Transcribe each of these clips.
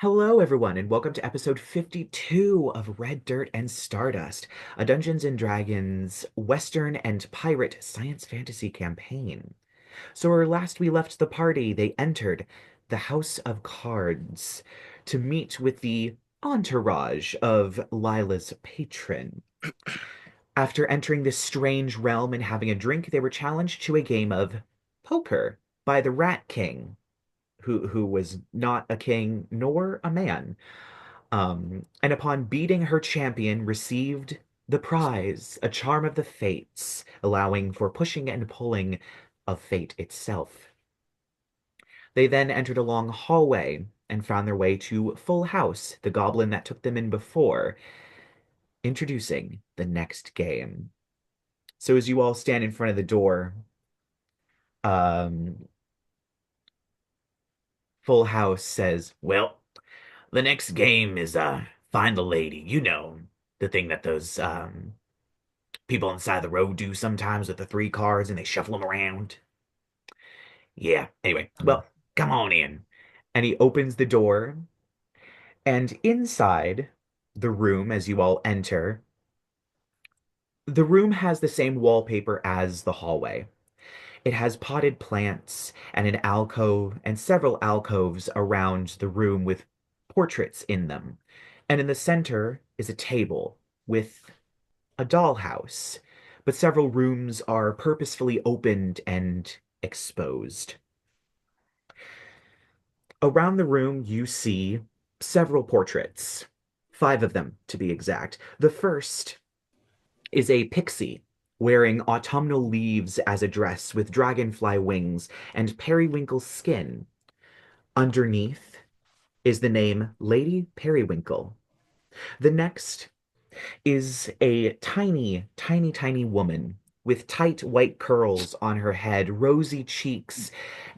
Hello, everyone, and welcome to episode 52 of Red Dirt and Stardust, a Dungeons and Dragons Western and pirate science fantasy campaign. So, where last we left the party, they entered the House of Cards to meet with the entourage of Lyla's patron. After entering this strange realm and having a drink, they were challenged to a game of poker by the Rat King, who was not a king nor a man. And upon beating her champion, received the prize, a charm of the fates, allowing for pushing and pulling of fate itself. They then entered a long hallway and found their way to Full House, the goblin that took them in before, introducing the next game. So as you all stand in front of the door, um, Full House says, "Well, the next game is find the lady. You know, the thing that those people on the side of the road do sometimes with the three cards and they shuffle them around. Yeah, anyway, well, come on in." And he opens the door, and inside the room, as you all enter, the room has the same wallpaper as the hallway. It has potted plants and an alcove and several alcoves around the room with portraits in them. And in the center is a table with a dollhouse, but several rooms are purposefully opened and exposed. Around the room, you see several portraits, five of them to be exact. The first is a pixie wearing autumnal leaves as a dress with dragonfly wings and periwinkle skin. Underneath is the name Lady Periwinkle. The next is a tiny, tiny, tiny woman with tight white curls on her head, rosy cheeks,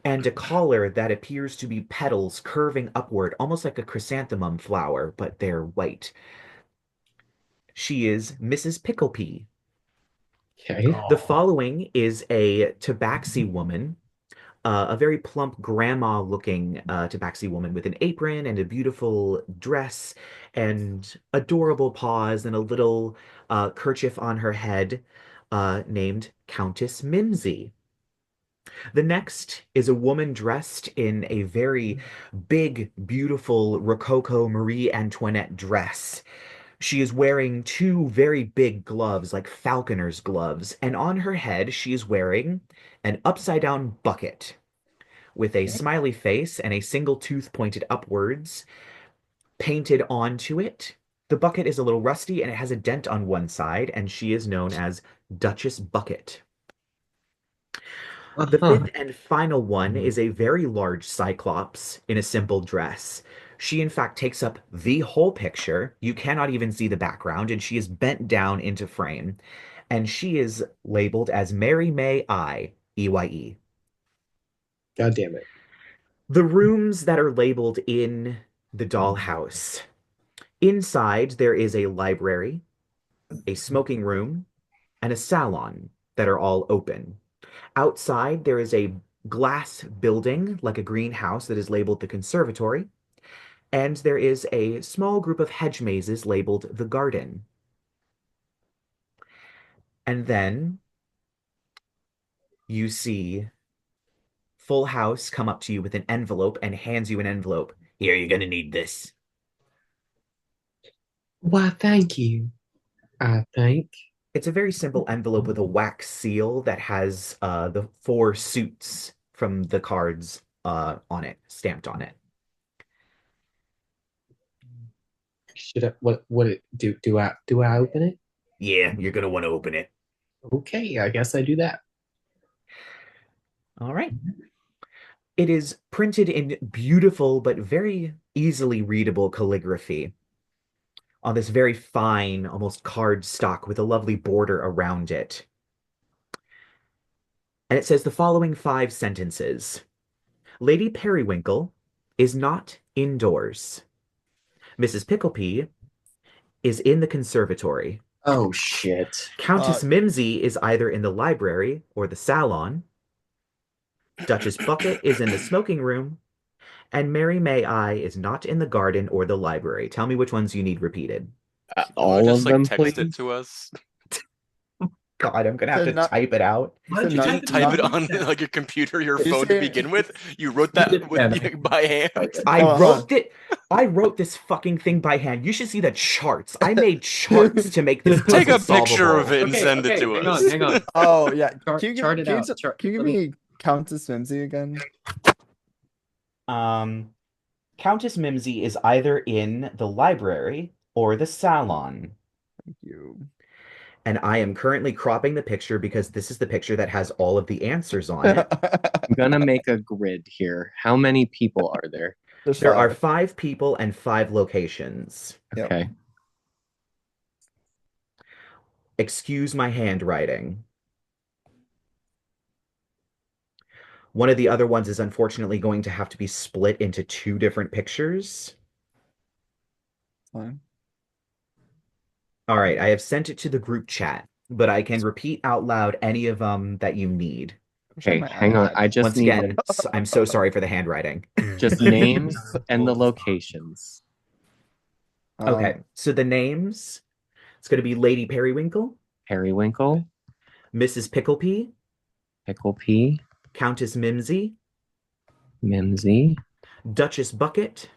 and a collar that appears to be petals curving upward, almost like a chrysanthemum flower, but they're white. She is Mrs. Picklepea. Okay. The following is a tabaxi woman, a very plump grandma-looking tabaxi woman with an apron and a beautiful dress and adorable paws and a little kerchief on her head, named Countess Mimsy. The next is a woman dressed in a very big, beautiful Rococo Marie Antoinette dress. She is wearing two very big gloves, like falconer's gloves, and on her head she is wearing an upside down bucket with a Okay. smiley face and a single tooth pointed upwards painted onto it. The bucket is a little rusty and it has a dent on one side, and she is known as Duchess Bucket. The Uh-huh. fifth and final one is a very large cyclops in a simple dress. She, in fact, takes up the whole picture. You cannot even see the background, and she is bent down into frame. And she is labeled as Mary May I, EYE. God damn it. The rooms that are labeled in the dollhouse. Inside, there is a library, a smoking room, and a salon that are all open. Outside, there is a glass building, like a greenhouse, that is labeled the conservatory, and there is a small group of hedge mazes labeled the garden. And then you see Full House come up to you with an envelope and hands you an envelope. "Here, you're gonna need this." Why, thank you, I think. It's a very simple envelope with a wax seal that has the four suits from the cards on it, stamped on it. Should I, what it do I open it? Yeah, you're gonna want to open it. Okay, I guess I do that. All right. It is printed in beautiful but very easily readable calligraphy on this very fine, almost card stock with a lovely border around it. And it says the following five sentences. Lady Periwinkle is not indoors. Mrs. Picklepea is in the conservatory. Oh shit. Countess Mimsy is either in the library or the salon. Duchess Bucket is in the smoking room. And Mary May I is not in the garden or the library. Tell me which ones you need repeated. All Just of like them, text it please. to us. God, I'm gonna have So to not, type it out. Why so don't you You type none, didn't it in type the it none. group on chat? like your computer, your You're phone to saying, begin with. You wrote Read that it with again. by hand. I hold wrote on. it. I wrote this fucking thing by hand. You should see the charts. I made charts to make this Take puzzle a picture of solvable. it and Okay, send it okay, to hang on, us. hang on. Oh yeah. Chart it out. Can you give Let me. me Countess Mimsy again? Um, Countess Mimsy is either in the library or the salon. Thank you. And I am currently cropping the picture because this is the picture that has all of the answers on it. I'm gonna make a grid here. How many people are there? There's There are five. 5 people and 5 locations. Yep. Okay. Excuse my handwriting. One of the other ones is unfortunately going to have to be split into 2 different pictures. Fine. All right, I have sent it to the group chat, but I can repeat out loud any of them that you need. Wish I had Okay, my hang on. iPad. I just Once need again, I'm so sorry for the handwriting. just names and the locations. Okay, so the names, it's going to be Lady Periwinkle, Periwinkle, Mrs. Picklepea, Pickle Pea, Countess Mimsy, Mimsy, Duchess Bucket,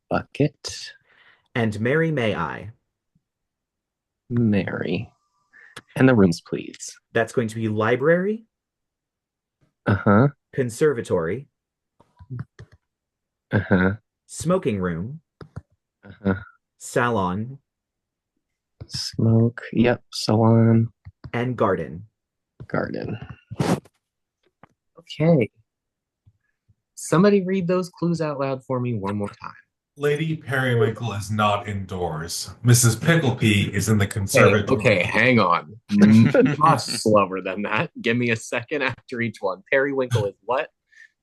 Bucket, and Mary May I. Mary. And the rooms, please. That's going to be library, Uh-huh. conservatory, Uh-huh. smoking room, Uh-huh. salon, Smoke. Yep. Salon. and garden. Garden. Okay. Somebody read those clues out loud for me one more time. Lady Periwinkle is not indoors. Mrs. Picklepea is in the Okay, conservatory. okay, hang on. Much slower than that. Give me a second after each one. Periwinkle is what?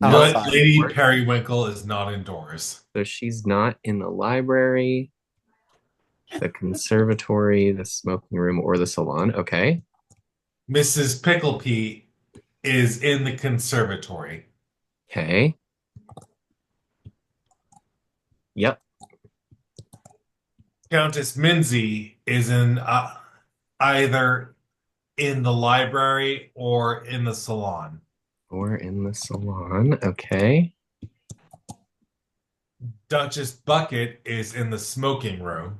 But Outside. Lady Periwinkle is not indoors. So she's not in the library, the conservatory, the smoking room, or the salon. Okay. Mrs. Picklepea is in the conservatory. Okay. Yep. Countess Mimsy is in either in the library or in the salon. Or in the salon. Okay. Duchess Bucket is in the smoking room.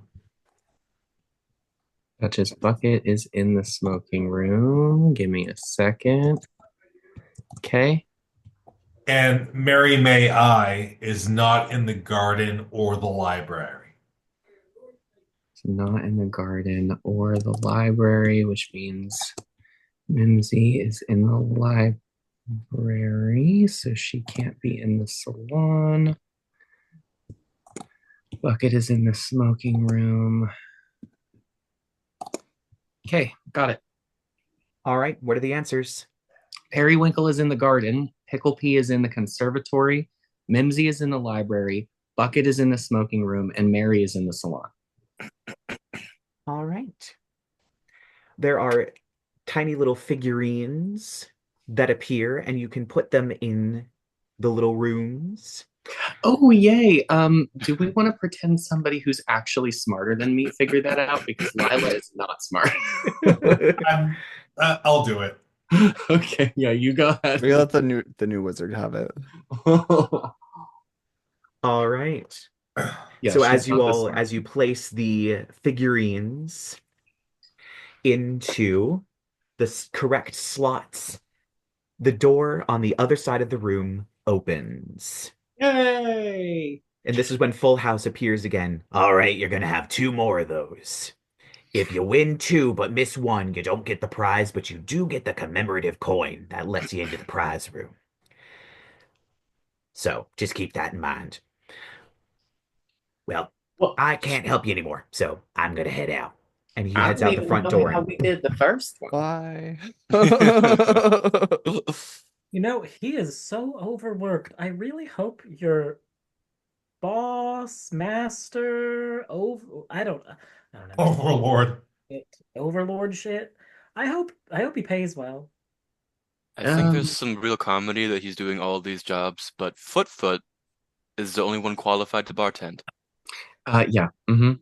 Duchess Bucket is in the smoking room. Give me a second. Okay. And Mary May I is not in the garden or the library. It's not in the garden or the library, which means Mimsy is in the library, so she can't be in the salon. Bucket is in the smoking room. Okay, got it. All right, what are the answers? Periwinkle is in the garden. Pickle Pea is in the conservatory. Mimsy is in the library. Bucket is in the smoking room. And Mary is in the salon. All right. There are tiny little figurines that appear, and you can put them in the little rooms. Oh, yay. Do we want to pretend somebody who's actually smarter than me figured that out? Because Lyla is not smart. I'll do it. Okay, yeah, you go ahead. We let the new wizard have it. All right. Yeah, So she's not the smart as you one. place the figurines into the correct slots, the door on the other side of the room opens. Yay! And this is when Full House appears again. All right, you're gonna have 2 more of those. If you win 2 but miss 1, you don't get the prize, but you do get the commemorative coin that lets you into the prize room. So just keep that in mind. Well, Well, I can't help you anymore, so I'm gonna head out. And he I heads don't out the even front know how door. we did the first one. Bye. You know, he is so overworked. I really hope your boss, master, I don't know. Overlord. Overlord shit. I hope he pays well. I think there's some real comedy that he's doing all of these jobs, but Foot is the only one qualified to bartend. Yeah. Mm-hmm.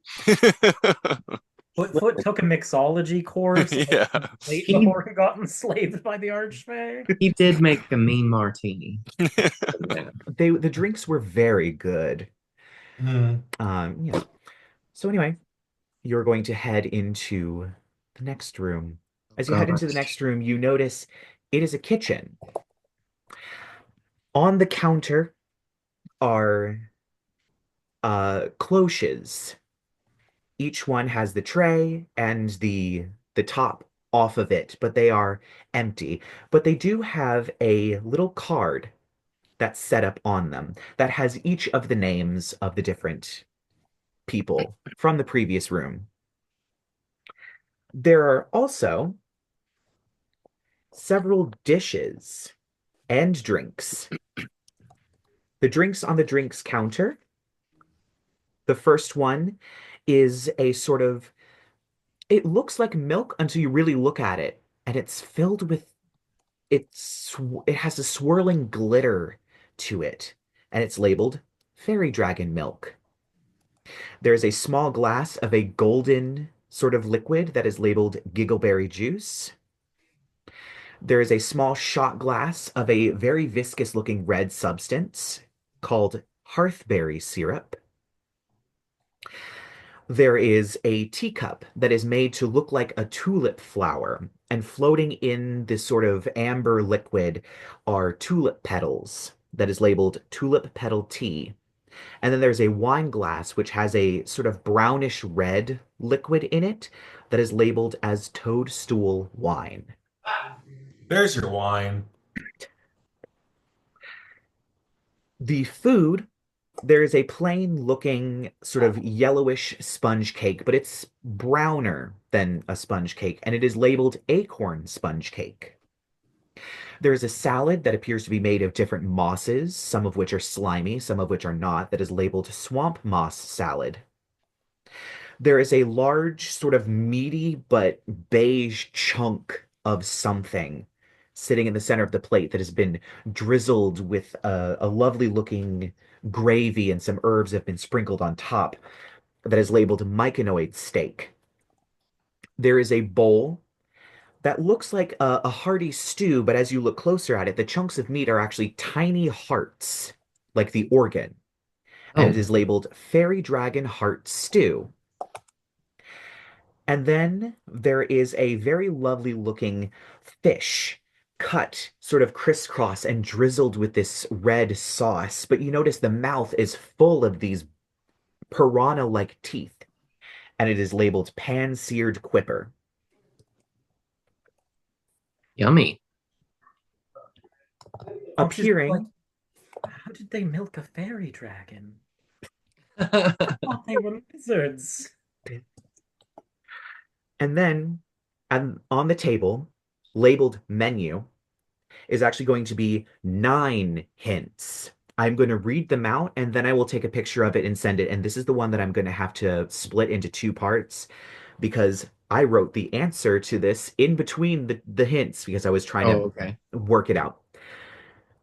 Foot took a mixology course Yeah. late before he got enslaved by the Archfey. He did make a mean martini. The drinks were very good. Hmm. Yeah. So anyway, you're going to head into the next room. As you head into the next room, you notice it is a kitchen. On the counter are cloches. Each one has the tray and the top off of it, but they are empty. But they do have a little card that's set up on them that has each of the names of the different people from the previous room. There are also several dishes and drinks. The drinks on the drinks counter. The first one is a sort of, it looks like milk until you really look at it, and it's filled with, it has a swirling glitter to it, and it's labeled Fairy Dragon Milk. There's a small glass of a golden sort of liquid that is labeled Giggleberry Juice. There is a small shot glass of a very viscous looking red substance called Hearthberry Syrup. There is a teacup that is made to look like a tulip flower, and floating in this sort of amber liquid are tulip petals that is labeled Tulip Petal Tea. And then there's a wine glass which has a sort of brownish red liquid in it that is labeled as Toadstool Wine. There's your wine. The food, there is a plain looking sort of yellowish sponge cake, but it's browner than a sponge cake, and it is labeled acorn sponge cake. There is a salad that appears to be made of different mosses, some of which are slimy, some of which are not, that is labeled swamp moss salad. There is a large, sort of meaty but beige chunk of something sitting in the center of the plate that has been drizzled with a lovely looking gravy, and some herbs have been sprinkled on top that is labeled myconoid steak. There is a bowl that looks like a hearty stew, but as you look closer at it, the chunks of meat are actually tiny hearts, like the organ, and it is labeled Fairy Dragon Heart Stew. And then there is a very lovely looking fish cut sort of crisscross and drizzled with this red sauce. But you notice the mouth is full of these piranha-like teeth, and it is labeled pan-seared quipper. Yummy. Appearing, how did they milk a fairy dragon? I thought they were lizards. and then on the table, labeled menu, is actually going to be 9 hints. I'm going to read them out, and then I will take a picture of it and send it. And this is the one that I'm going to have to split into 2 parts, because I wrote the answer to this in between the hints because I was trying to work it out.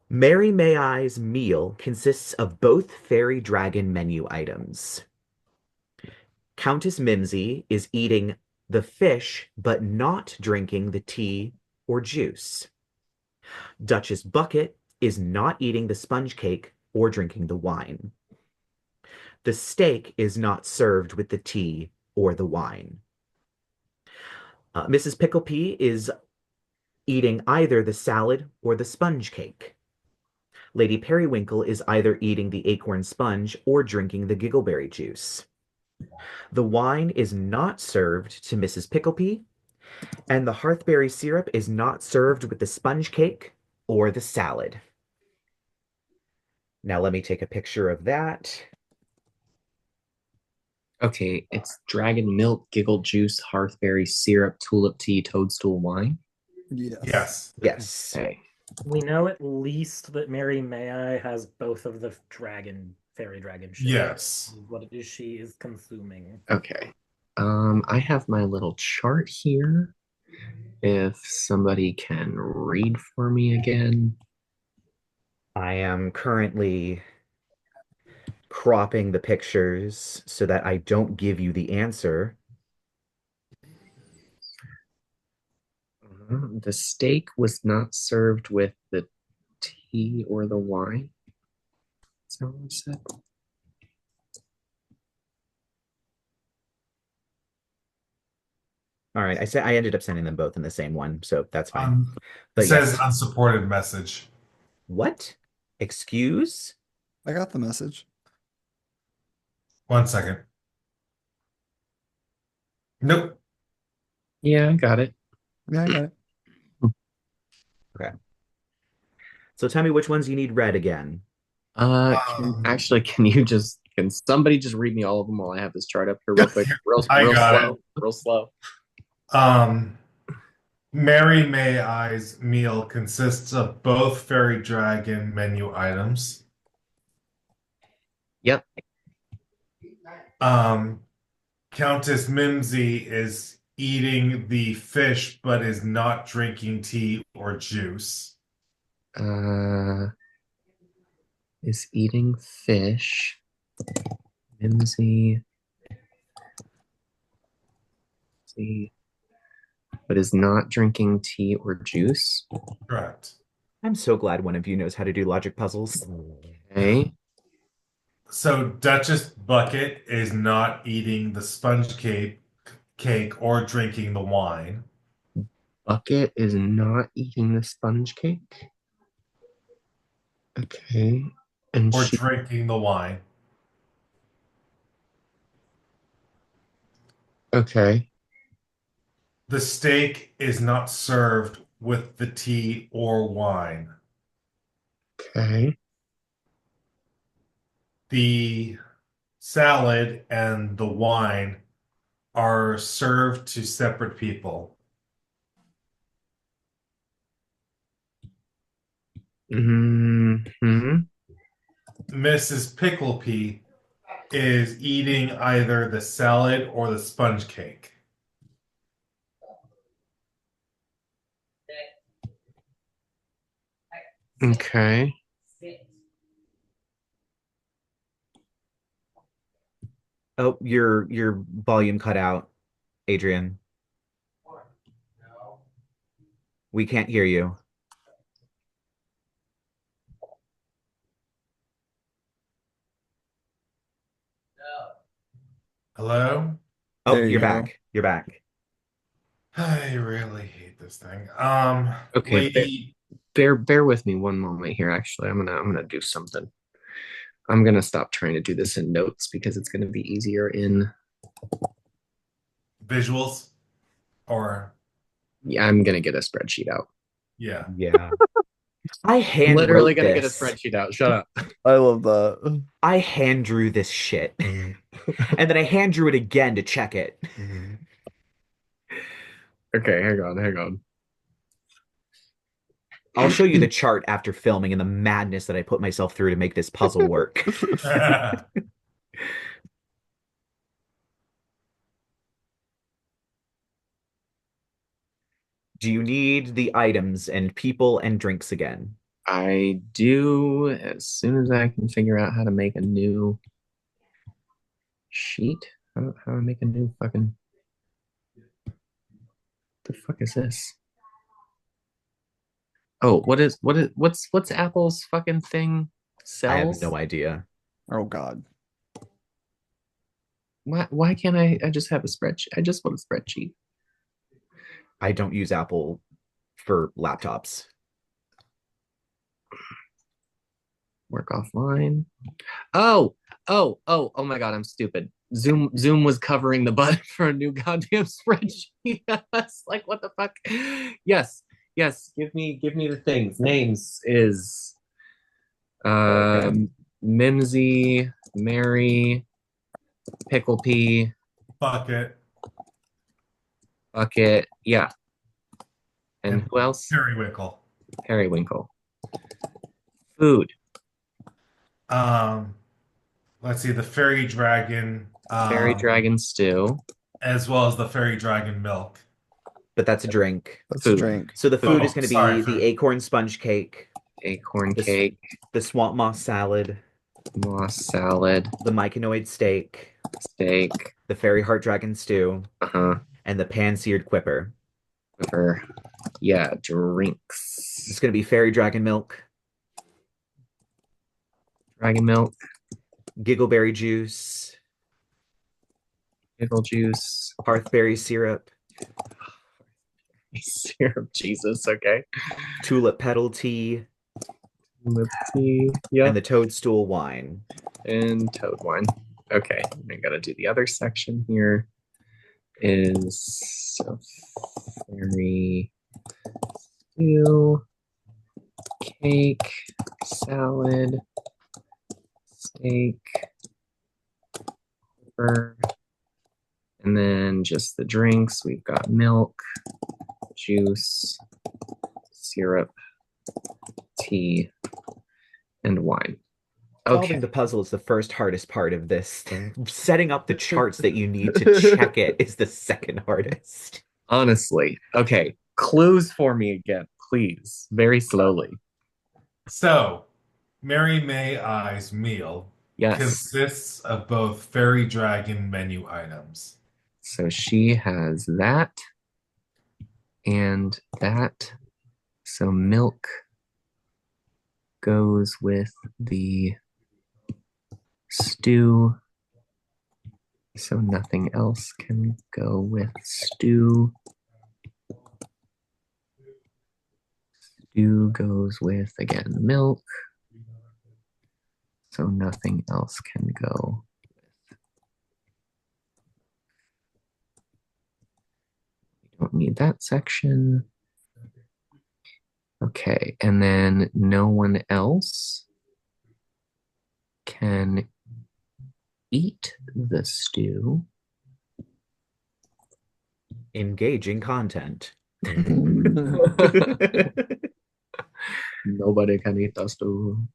Mary May I's meal consists of both fairy dragon menu items. Countess Mimsy is eating the fish but not drinking the tea or juice. Duchess Bucket is not eating the sponge cake or drinking the wine. The steak is not served with the tea or the wine. Mrs. Picklepea is eating either the salad or the sponge cake. Lady Periwinkle is either eating the acorn sponge or drinking the giggleberry juice. The wine is not served to Mrs. Picklepea, and the hearthberry syrup is not served with the sponge cake or the salad. Now let me take a picture of that. Okay, it's dragon milk, giggle juice, hearthberry syrup, tulip tea, toadstool wine. Yes. Yes. Okay. We know at least that Mary May I has both of the fairy dragon ships. Yes. What it is she is consuming. Okay. I have my little chart here. If somebody can read for me again. I am currently cropping the pictures so that I don't give you the answer. The steak was not served with the tea or the wine. That's not what I said. All right, I ended up sending them both in the same one, so that's fine. It But says yes. unsupported message. What? Excuse? I got the message. 1 second. Nope. Yeah, I got it. Yeah, I got it. Okay. So tell me which ones you need read again. Can somebody just read me all of them while I have this chart up here real quick? Real slow. Real slow. Mary May I's meal consists of both fairy dragon menu items. Yep. Countess Mimsy is eating the fish but is not drinking tea or juice. Is eating fish. Mimsy. See. But is not drinking tea or juice. Correct. I'm so glad one of you knows how to do logic puzzles. Okay. So Duchess Bucket is not eating the sponge cake or drinking the wine. Bucket is not eating the sponge cake. Okay. And or drinking the wine. Okay. The steak is not served with the tea or wine. Okay. The salad and the wine are served to separate people. Mm-hmm. Mrs. Picklepea is eating either the salad or the sponge cake. Okay. Oh, your volume cut out, Adrien. We can't hear you. Hello? Oh, There you you're go. back. You're back. I really hate this thing. Okay, Lady, bear with me one moment here. Actually, I'm gonna do something. I'm gonna stop trying to do this in notes because it's gonna be easier in. visuals or Yeah, I'm gonna get a spreadsheet out. yeah. Yeah. I hand Literally wrote gonna this. get a spreadsheet out. Shut up. I love that. I hand drew this shit. And then I hand drew it again to check it. Okay, hang on. I'll show you the chart after filming and the madness that I put myself through to make this puzzle work. Do you need the items and people and drinks again? I do as soon as I can figure out how to make a new sheet. How do I make a new fucking. The fuck is this? Oh, what's Apple's fucking thing? I have Cells? no idea. Oh God. Why can't I just have a spreadsheet? I just want a spreadsheet. I don't use Apple for laptops. Work offline. Oh my God, I'm stupid. Zoom was covering the button for a new goddamn spreadsheet. It's like, what the fuck? Yes, give me the things. Names is Mimsy, Mary, Picklepea, Bucket. Bucket, yeah. And who else? Periwinkle. Periwinkle. Food. Let's see, the fairy dragon. Fairy dragon stew. As well as the fairy dragon milk. But that's a drink. That's Food. a drink. So the food Oh, is going to sorry, be the food. acorn sponge cake, Acorn This- cake. the swamp moss salad, Moss salad, the myconoid steak, steak, the fairy heart dragon stew, uh-huh, and the pan-seared quipper. liver. Yeah, It's drinks. going to be fairy dragon milk, Dragon milk, giggleberry juice, pickle juice, hearthberry syrup, syrup, Jesus, okay. tulip petal tea, Lip tea, yeah, and the toadstool wine. and toad wine. Okay, I gotta do the other section here. Is a fairy stew, cake, salad, steak, liver, and then just the drinks. We've got milk, juice, syrup, tea, and wine. Solving Okay. the puzzle is the first hardest part of this. Setting up the charts that you need to check it is the second hardest. Honestly. Okay. Clues for me again, please. Very slowly. So, Mary May I's meal Yes. consists of both fairy dragon menu items. So she has that and that. So milk goes with the stew. So nothing else can go with stew. Stew goes with, again, milk. So nothing else can go with. We don't need that section. Okay, and then no one else can eat the stew. Engaging content. Nobody can eat the stew.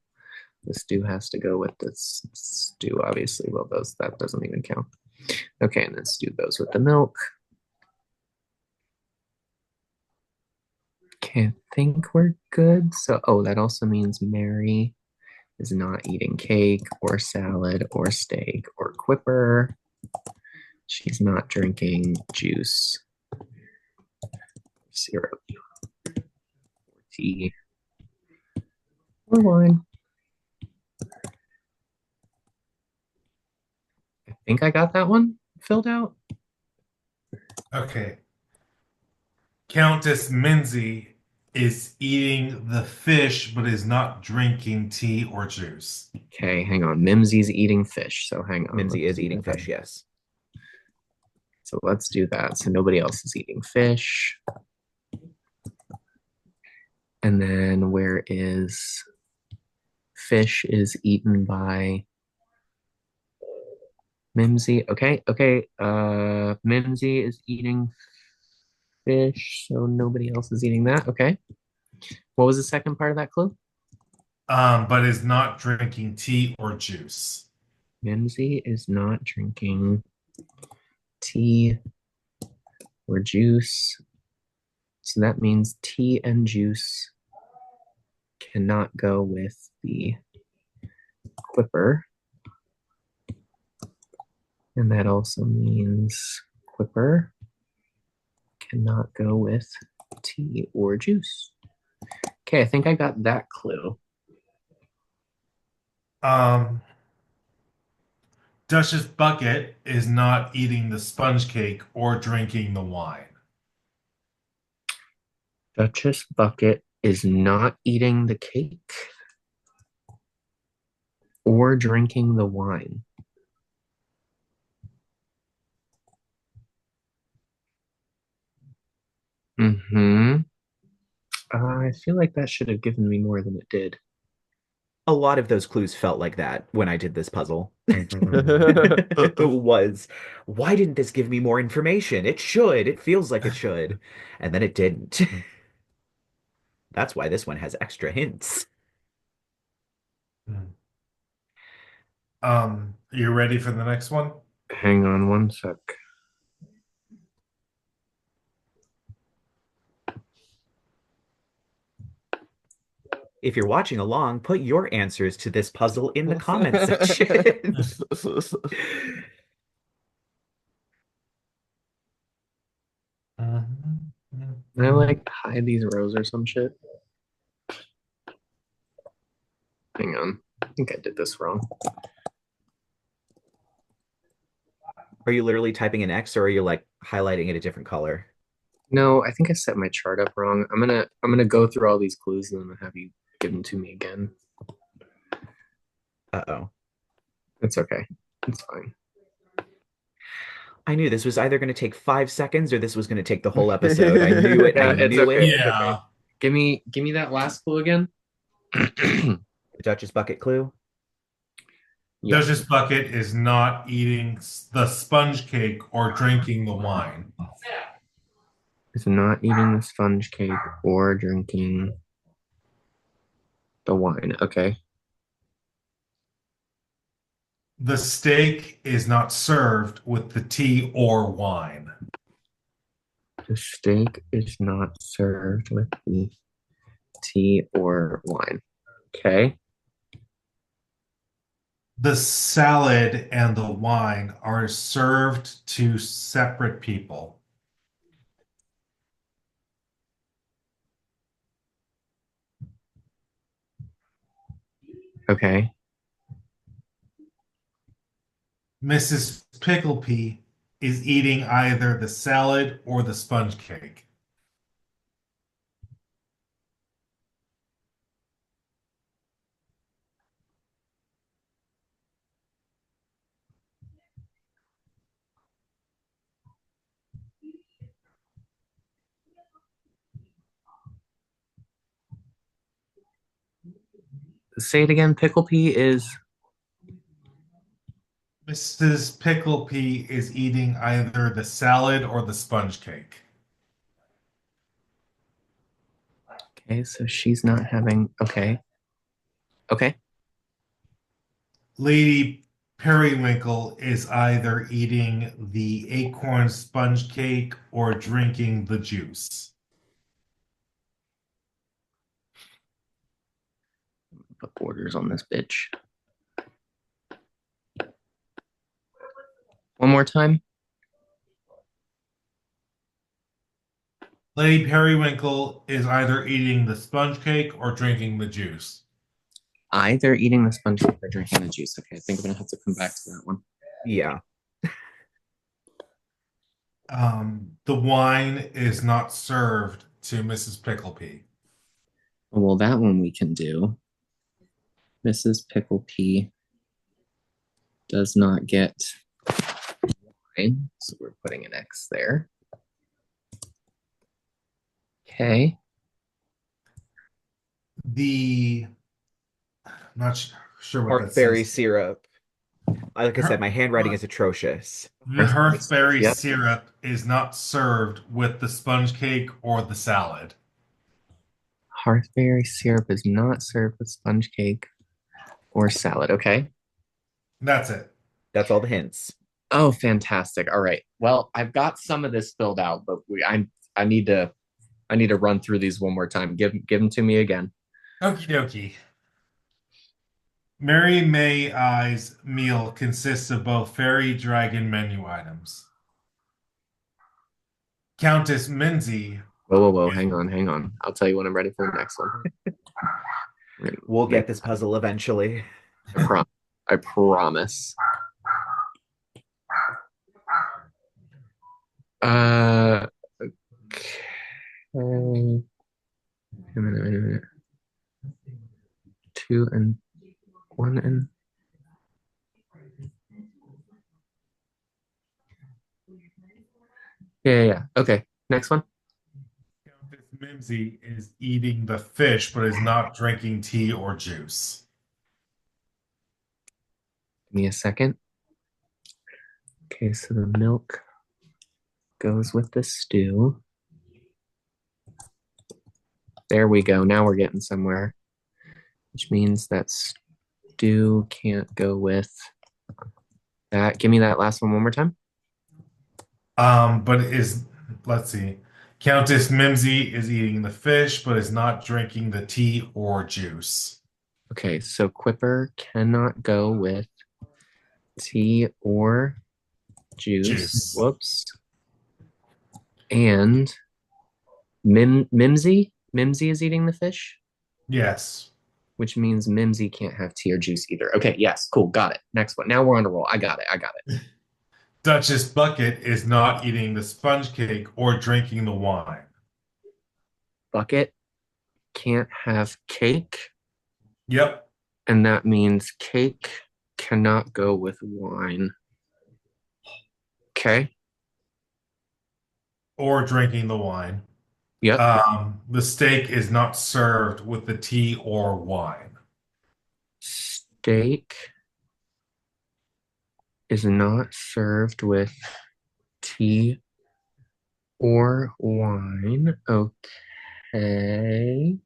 The stew has to go with the stew, obviously. Well, that doesn't even count. Okay, and then stew goes with the milk. Okay, I think we're good. So, oh, that also means Mary is not eating cake or salad or steak or quipper. She's not drinking juice, syrup, or tea, or wine. I think I got that one filled out. Okay. Countess Minzy is eating the fish but is not drinking tea or juice. Okay, hang on. Mimsy's eating fish, so hang on. Mimsy Let's is do eating that. fish, yes. So let's do that. So nobody else is eating fish. And then where is fish is eaten by Mimsy. Okay. Mimsy is eating fish, so nobody else is eating that. Okay. What was the second part of that clue? But is not drinking tea or juice. Mimsy is not drinking tea or juice. So that means tea and juice cannot go with the quipper. And that also means quipper cannot go with tea or juice. Okay, I think I got that clue. Duchess Bucket is not eating the sponge cake or drinking the wine. Duchess Bucket is not eating the cake or drinking the wine. I feel like that should have given me more than it did. A lot of those clues felt like that when I did this puzzle. Mhm. It was, why didn't this give me more information? It should. It feels like it should. And then it didn't. That's why this one has extra hints. You ready for the next one? Hang on one sec. If you're watching along, put your answers to this puzzle in the comment section. Can I like hide these rows or some shit? Hang on. I think I did this wrong. Are you literally typing an X or are you like highlighting it a different color? No, I think I set my chart up wrong. I'm gonna go through all these clues and then have you give them to me again. Uh-oh. It's okay. It's fine. I knew this was either going to take 5 seconds or this was going to take the whole episode. I knew it. Yeah, I it's knew okay. it. It's Yeah. okay. Give me that last clue again. The Duchess bucket clue. Yeah. Duchess Bucket is not eating the sponge cake or drinking the wine. Is not eating the sponge cake or drinking the wine. Okay. The steak is not served with the tea or wine. The steak is not served with the tea or wine. Okay. The salad and the wine are served to separate people. Okay. Mrs. Picklepea is eating either the salad or the sponge cake. Say it again. Pickle pea is Mrs. Picklepea is eating either the salad or the sponge cake. okay, so she's not having okay. Okay. Lady Periwinkle is either eating the acorn sponge cake or drinking the juice. Put borders on this bitch. One more time. Lady Periwinkle is either eating the sponge cake or drinking the juice. Either eating the sponge cake or drinking the juice. Okay, I think I'm gonna have to come back to that one. Yeah. The wine is not served to Mrs. Picklepea. Well, that one we can do. Mrs. Pickle Pea does not get wine, so we're putting an X there. Okay. I'm not sure what that Hearthberry says. syrup. Like I said, my handwriting is atrocious. The Hearthberry Yep. syrup is not served with the sponge cake or the salad. Hearthberry syrup is not served with sponge cake or salad. Okay. That's it. That's all the hints. Oh, fantastic. All right. Well, I've got some of this filled out, but I need to run through these one more time. Give them to me again. Okie dokie. Mary May Eye's meal consists of both fairy dragon menu items. Countess Minzy. Whoa. Hang on. I'll tell you when I'm ready for the next one. We'll get this puzzle eventually. I promise. Okay. Wait a minute. 2 and 1 and yeah. Okay. Next one. Countess Mimsy is eating the fish but is not drinking tea or juice. Give me a second. Okay, so the milk goes with the stew. There we go. Now we're getting somewhere, which means that stew can't go with that. Give me that last one more time. But it is, let's see. Countess Mimsy is eating the fish, but is not drinking the tea or juice. Okay, so Quipper cannot go with tea or juice. Juice. Whoops. And Mimsy is eating the fish, Yes. which means Mimsy can't have tea or juice either. Okay, yes, cool, got it. Next one. Now we're on a roll. I got it. Duchess Bucket is not eating the sponge cake or drinking the wine. Bucket can't have cake, Yep. and that means cake cannot go with wine. Okay. Or drinking the wine. Yep. The steak is not served with the tea or wine. Steak is not served with tea or wine. Okay.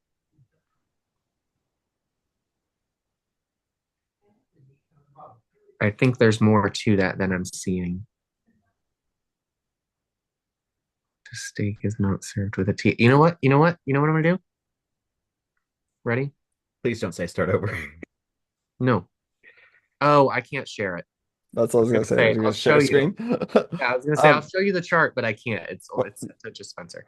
I think there's more to that than I'm seeing. The steak is not served with a tea. You know what? You know what I'm gonna do? Ready? Please don't say start over. No. Oh, I can't share it. That's what I was gonna say. I'll You're show gonna you. screen. Yeah, I was gonna say I'll show you the chart, but I can't. It's a dispenser.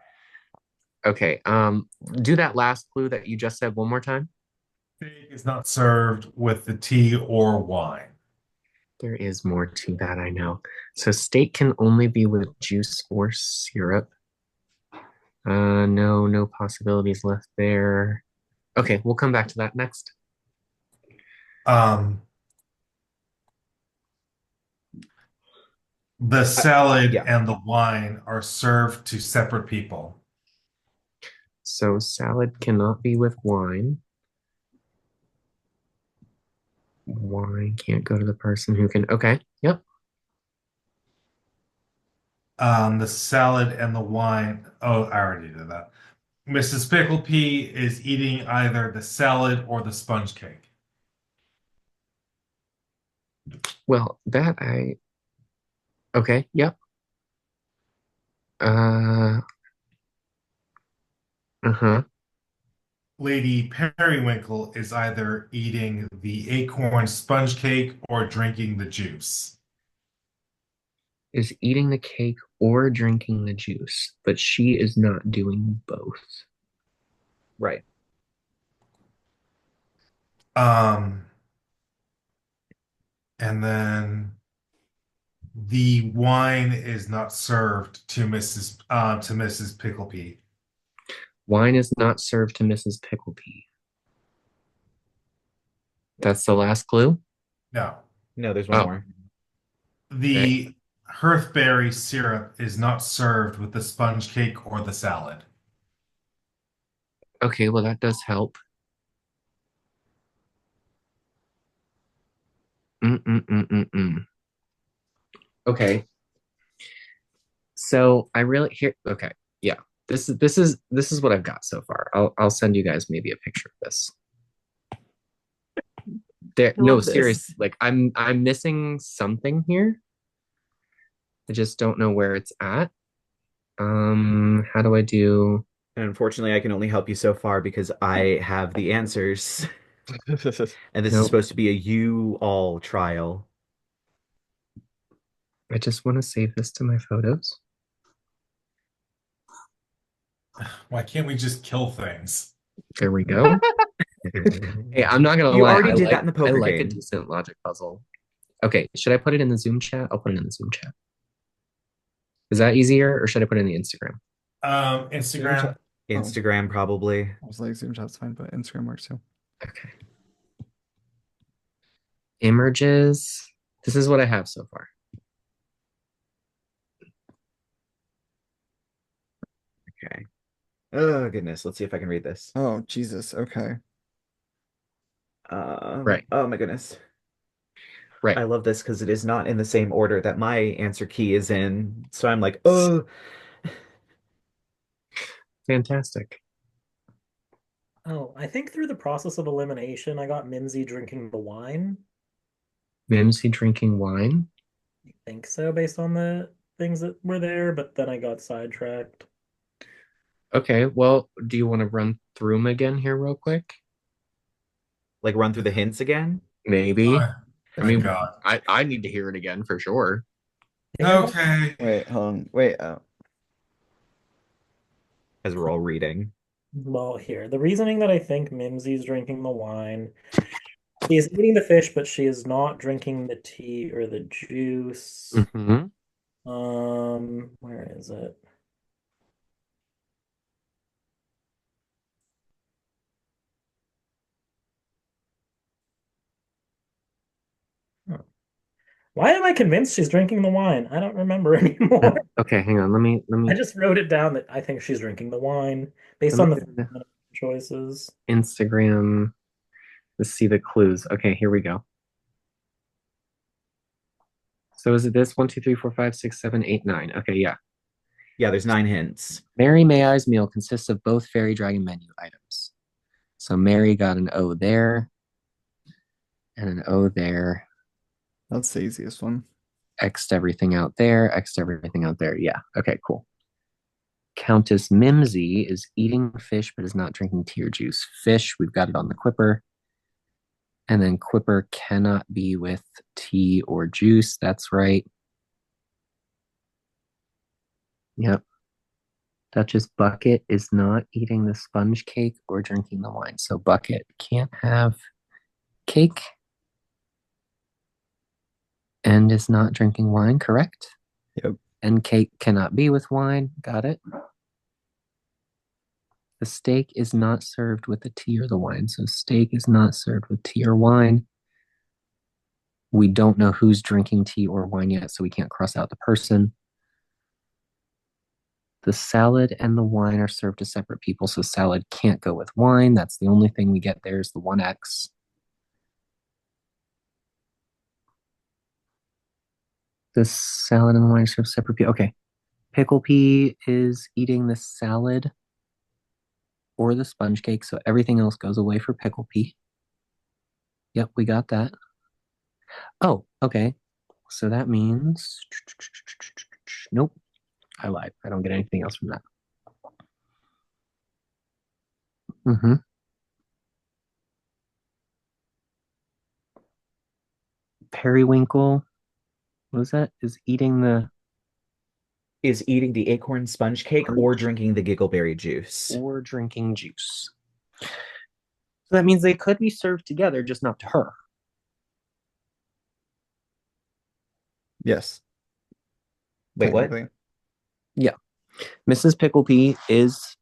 Okay. Do that last clue that you just said one more time. Steak is not served with the tea or wine. There is more to that, I know. So steak can only be with juice or syrup. No possibilities left there. Okay, we'll come back to that next. The salad yeah. and the wine are served to separate people. So salad cannot be with wine. Wine can't go to the person who can. Okay, yep. The salad and the wine. Oh, I already did that. Mrs. Pickle Pea is eating either the salad or the sponge cake. Well, that I. Okay, yep. Uh-huh. Lady Periwinkle is either eating the acorn sponge cake or drinking the juice. Is eating the cake or drinking the juice, but she is not doing both. Right. And then the wine is not served to Mrs. Pickle Pea. Wine is not served to Mrs. Picklepea. That's the last clue? No. No, there's one more. The hearthberry syrup is not served with the sponge cake or the salad. Okay, well, that does help. Okay. So I really here. Okay, yeah. This is what I've got so far. I'll send you guys maybe a picture of this. No, seriously, like I'm missing something here. I just don't know where it's at. How do I do? And unfortunately, I can only help you so far because I have the answers. And this is supposed to be a you-all trial. I just want to save this to my photos. Why can't we just kill things? There we go. Hey, I'm not gonna lie. You already did that in the poker I like game. a decent logic puzzle. Okay, should I put it in the Zoom chat? I'll put it in the Zoom chat. Is that easier, or should I put it in the Instagram? Instagram. Instagram, probably. I was like, Zoom chat's fine, but Instagram works too. Okay. Images. This is what I have so far. Okay. Oh, goodness. Let's see if I can read this. Oh, Jesus. Okay. Right. Oh, my goodness. Right. I love this because it is not in the same order that my answer key is in. So I'm like, oh. Fantastic. Oh, I think through the process of elimination, I got Mimsy drinking the wine. Mimsy drinking wine? I think so, based on the things that were there, but then I got sidetracked. Okay, well, do you want to run through them again here real quick? Like run through the hints again? Maybe. Oh, I my mean, God. I need to hear it again for sure. Okay. Wait, hold on. Wait, As we're all reading. Well, here. The reasoning that I think Mimsy's drinking the wine. She is eating the fish, but she is not drinking the tea or the juice. Mm-hmm. Where is it? Huh. Why am I convinced she's drinking the wine? I don't remember anymore. Okay, hang on. I just wrote it down that I think she's drinking the wine based let on me the go to choices. Instagram. Let's see the clues. Okay, here we go. So is it this? 1, 2, 3, 4, 5, 6, 7, 8, 9. Okay, yeah. Yeah, there's 9 hints. Mary May I's meal consists of both fairy dragon menu items. So Mary got an O there and an O there. that's the easiest one. X'd everything out there. X'd everything out there. Yeah. Okay, cool. Countess Mimsy is eating fish but is not drinking tea or juice. Fish, we've got it on the Quipper. And then Quipper cannot be with tea or juice. That's right. Yep. Duchess Bucket is not eating the sponge cake or drinking the wine. So Bucket can't have cake and is not drinking wine, correct? Yep. And cake cannot be with wine. Got it. The steak is not served with the tea or the wine. So steak is not served with tea or wine. We don't know who's drinking tea or wine yet, so we can't cross out the person. The salad and the wine are served to separate people, so salad can't go with wine. That's the only thing we get there is the 1x. The salad and the wine are served separate people. Okay. Pickle pea is eating the salad or the sponge cake, so everything else goes away for pickle pea. Yep, we got that. Oh, okay. So that means nope. I lied. I don't get anything else from that. Mm-hmm. Periwinkle, what was that? Is eating the Is eating the acorn sponge cake or drinking the giggleberry juice. or drinking juice. So that means they could be served together, just not to her. Yes, Wait, what? technically. Yeah. Mrs. Picklepea is,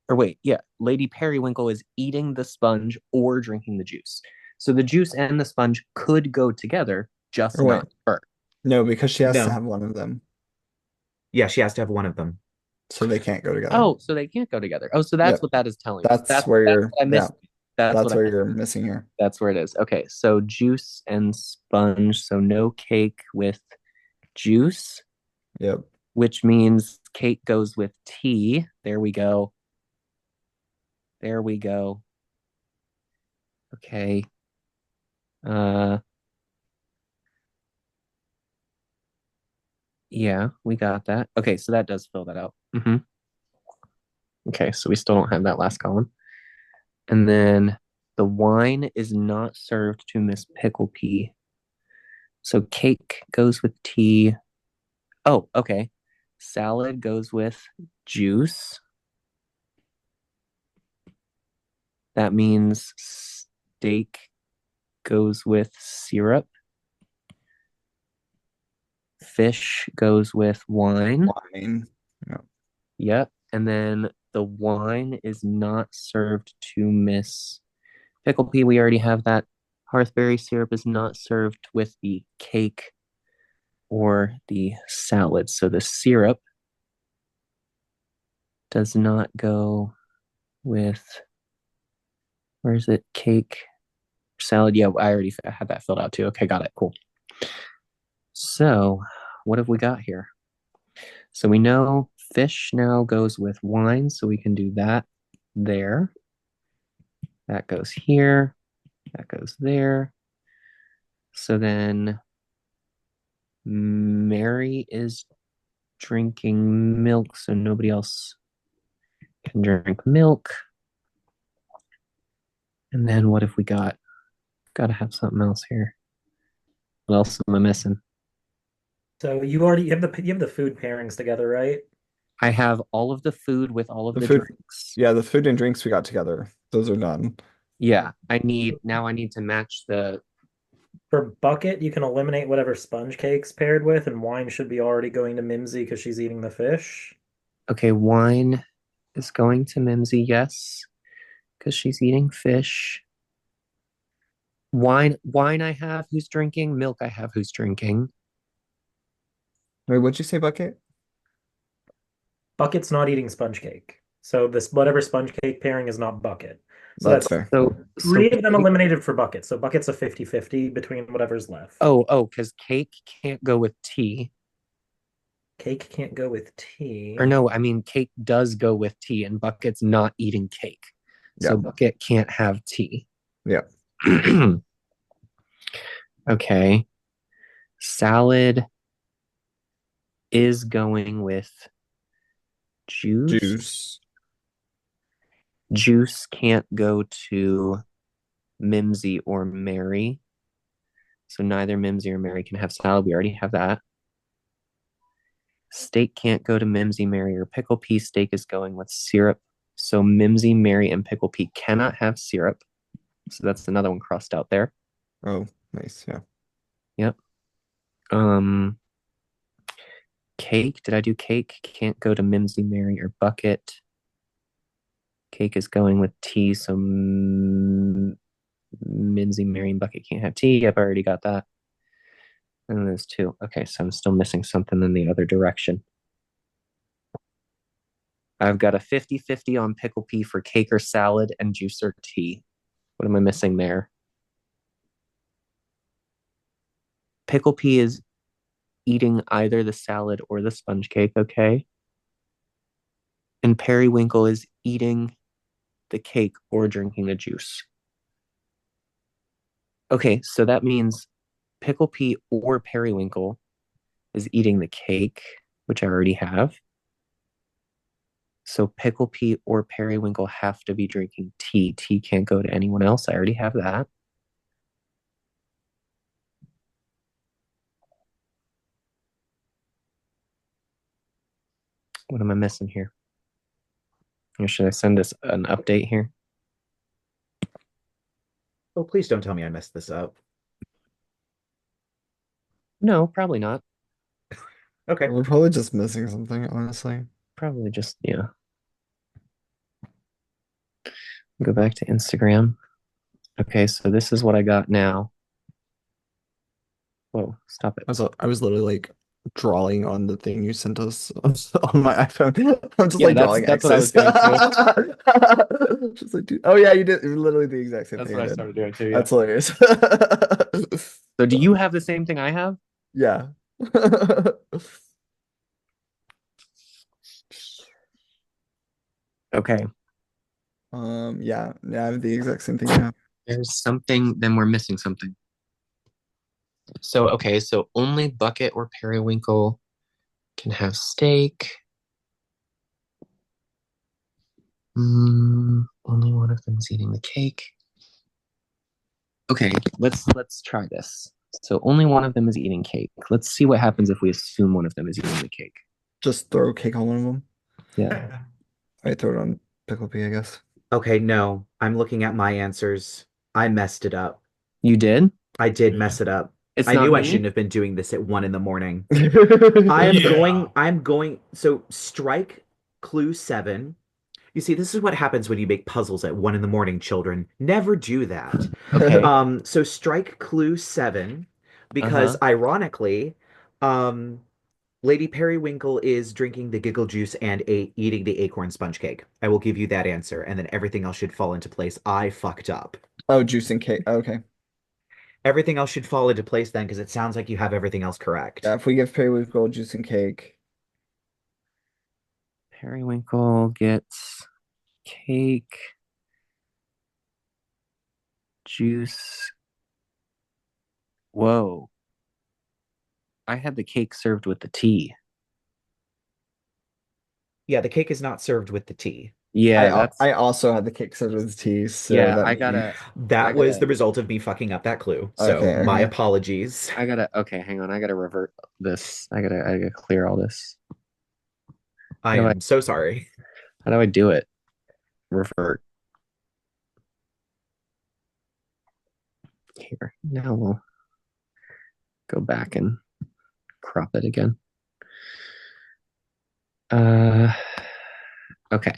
or wait, yeah, Lady Periwinkle is eating the sponge or drinking the juice. So the juice and the sponge could go together, just Or wait. not her. No, because she has No. to have one of them, Yeah, she has to have one of them. so they can't go together. Oh, so they can't go together. Oh, so that's Yep. what that is telling That's me. where you're. What I missed. Yeah, That's that's what I where missed. you're missing here. That's where it is. Okay, so juice and sponge. So no cake with juice, Yep. which means cake goes with tea. There we go. There we go. Okay. Yeah, we got that. Okay, so that does fill that out. Mm-hmm. Okay, so we still don't have that last column. And then the wine is not served to Miss Picklepea. So cake goes with tea. Oh, okay. Salad goes with juice. That means steak goes with syrup. Fish goes with wine. Wine. Yep. Yep. And then the wine is not served to Miss Picklepea. We already have that. Hearthberry syrup is not served with the cake or the salad. So the syrup does not go with, where is it? Cake, salad. Yeah, I already had that filled out too. Okay, got it. Cool. So what have we got here? So we know fish now goes with wine, so we can do that there. That goes here. That goes there. So then Mary is drinking milk, so nobody else Can drink milk. And then what have we got? Gotta have something else here. What else am I missing? So you have the food pairings together, right? I have all of the food with all of The the food, drinks. yeah, the food and drinks we got together. Those are done. Yeah, I need to match the For bucket, you can eliminate whatever sponge cake's paired with, and wine should be already going to Mimsy because she's eating the fish. okay, wine is going to Mimsy, yes, because she's eating fish. Wine I have who's drinking, milk I have who's drinking. Wait, what'd you say, Bucket? Bucket's not eating sponge cake. So this whatever sponge cake pairing is not bucket. So That's that's fair. So three of them eliminated for bucket. So bucket's a 50-50 between whatever's left. because cake can't go with tea. Cake can't go with tea. Or no, I mean cake does go with tea, and Bucket's not eating cake. So Yeah. Bucket can't have tea. Yeah. Okay. Salad is going with juice. Juice. Juice can't go to Mimsy or Mary. So neither Mimsy or Mary can have salad. We already have that. Steak can't go to Mimsy, Mary, or Pickle Pea. Steak is going with syrup. So Mimsy, Mary, and Pickle Pea cannot have syrup. So that's another one crossed out there. Oh, nice. Yeah. Yep. Cake. Did I do cake? Can't go to Mimsy, Mary, or Bucket. Cake is going with tea, so Mimsy, Mary, and Bucket can't have tea. Yep, I already got that. And there's two. Okay, so I'm still missing something in the other direction. I've got a 50-50 on Pickle Pea for cake or salad and juice or tea. What am I missing there? Pickle Pea is eating either the salad or the sponge cake, okay? And Periwinkle is eating the cake or drinking the juice. Okay, so that means Pickle Pea or Periwinkle is eating the cake, which I already have. So Pickle Pea or Periwinkle have to be drinking tea. Tea can't go to anyone else. I already have that. What am I missing here? Or should I send us an update here? Oh, please don't tell me I messed this up. No, probably not. Okay. We're probably just missing something, honestly. Probably just, yeah. Go back to Instagram. Okay, so this is what I got now. Whoa, stop it. I was literally like drawing on the thing you sent us on my iPhone. I'm just Yeah, like drawing that's what I was X's. doing Just like, dude. Oh yeah, you did literally the exact same That's thing what I I did. started doing too, yeah. That's hilarious. So do you have the same thing I have? Yeah. Okay. Yeah, I have the exact same thing now. There's something, then we're missing something. So, okay, so only Bucket or Periwinkle can have steak. Only one of them is eating the cake. Okay, let's try this. So only one of them is eating cake. Let's see what happens if we assume one of them is eating the cake. Just throw cake on one of them. Yeah. I throw it on Pickle Pea, I guess. Okay, no. I'm looking at my answers. I messed it up. You did? I did mess it up. It's I not knew I me? shouldn't have been doing this at 1 in the morning. Yeah. I'm going, so strike clue 7. You see, this is what happens when you make puzzles at 1 in the morning, children. Never do that. Okay. So strike clue 7, because ironically, Lady Periwinkle is drinking the giggle juice and eating the acorn sponge cake. I will give you that answer, and then everything else should fall into place. I fucked up. Oh, juice and cake. Okay. Everything else should fall into place then, because it sounds like you have everything else correct. Yeah, if we give Periwinkle juice and cake. Periwinkle gets cake, juice. Whoa. I had the cake served with the tea. Yeah, the cake is not served with the tea. Yeah, that's I also had the cake started with T, so yeah. that I means That was the result of me fucking up that clue. So Okay, my okay. apologies. okay, hang on. I gotta revert this. I gotta clear all this. I am so sorry. How do I do it? Revert. Here. Now we'll go back and crop it again. Okay.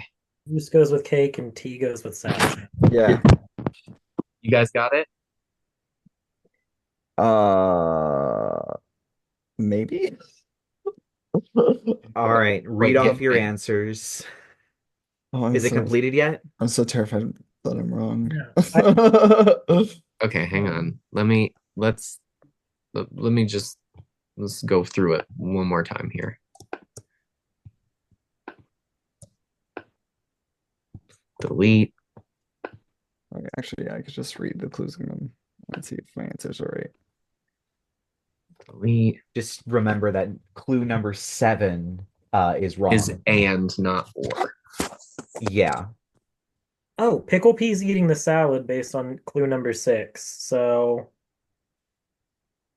Juice goes with cake and tea goes with salad. yeah. You guys got it? Maybe. All right, read Wait, off your wait. answers. Oh, Is it completed yet? I'm so terrified that I'm wrong. Okay, hang on. Let me just let's go through it one more time here. Delete. Okay, actually, I could just read the clues and let's see if my answers are right. Delete Just remember that clue number 7 is wrong. is and not or. Yeah. Oh, Pickle Pea's eating the salad based on clue number 6. So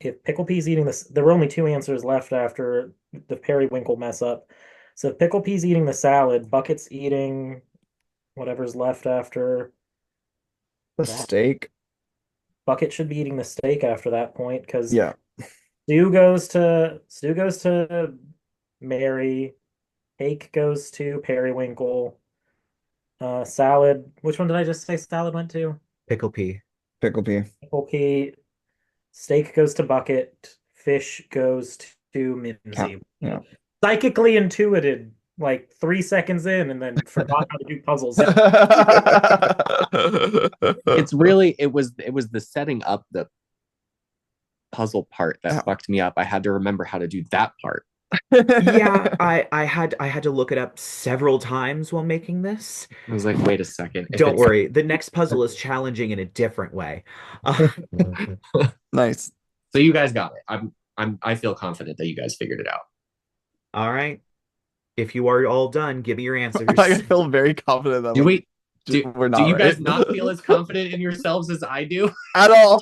if Pickle Pea's eating this, there were only 2 answers left after the periwinkle mess up. So if Pickle Pea's eating the salad, Bucket's eating whatever's left after The that. steak. Bucket should be eating the steak after that point because Yeah. Stu goes to Mary, Cake goes to Periwinkle. Salad. Which one did I just say salad went to? Pickle pea. Pickle pea. Pickle pea. Steak goes to Bucket. Fish goes to Mimsy. Yeah. Psychically intuited like 3 seconds in and then forgot how to do puzzles. It's really it was the setting up the puzzle part that fucked me up. I had to remember how to do that part. Yeah, I had to look it up several times while making this. I was like, wait a second. Don't worry, the next puzzle is challenging in a different way. Nice. So you guys got it. I feel confident that you guys figured it out. All right. If you are all done, give me your answers. I feel very confident that we're not do you guys right. not feel as confident in yourselves as I do? At all?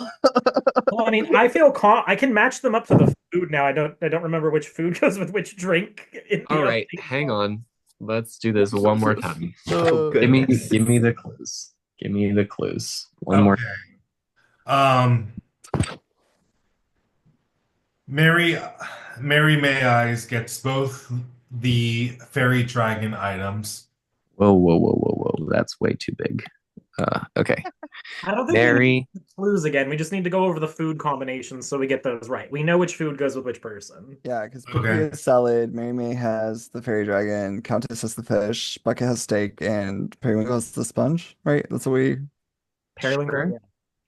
Well, I mean, I feel I can match them up to the food now. I don't remember which food goes with which drink. All right, hang on. Let's do this one more time. Oh, give me goodness. the clues. Give me the clues. One more. Mary May Eyes gets both the fairy dragon items. Whoa. That's way too big. Okay. I don't think we Mary. need the clues again. We just need to go over the food combinations so we get those right. We know which food goes with which person. Yeah, because Okay. Pickle has salad, Mary May has the fairy dragon, Countess has the fish, Bucket has steak, and Periwinkle has the sponge, right? That's what we... Periwinkle, Sure. yeah.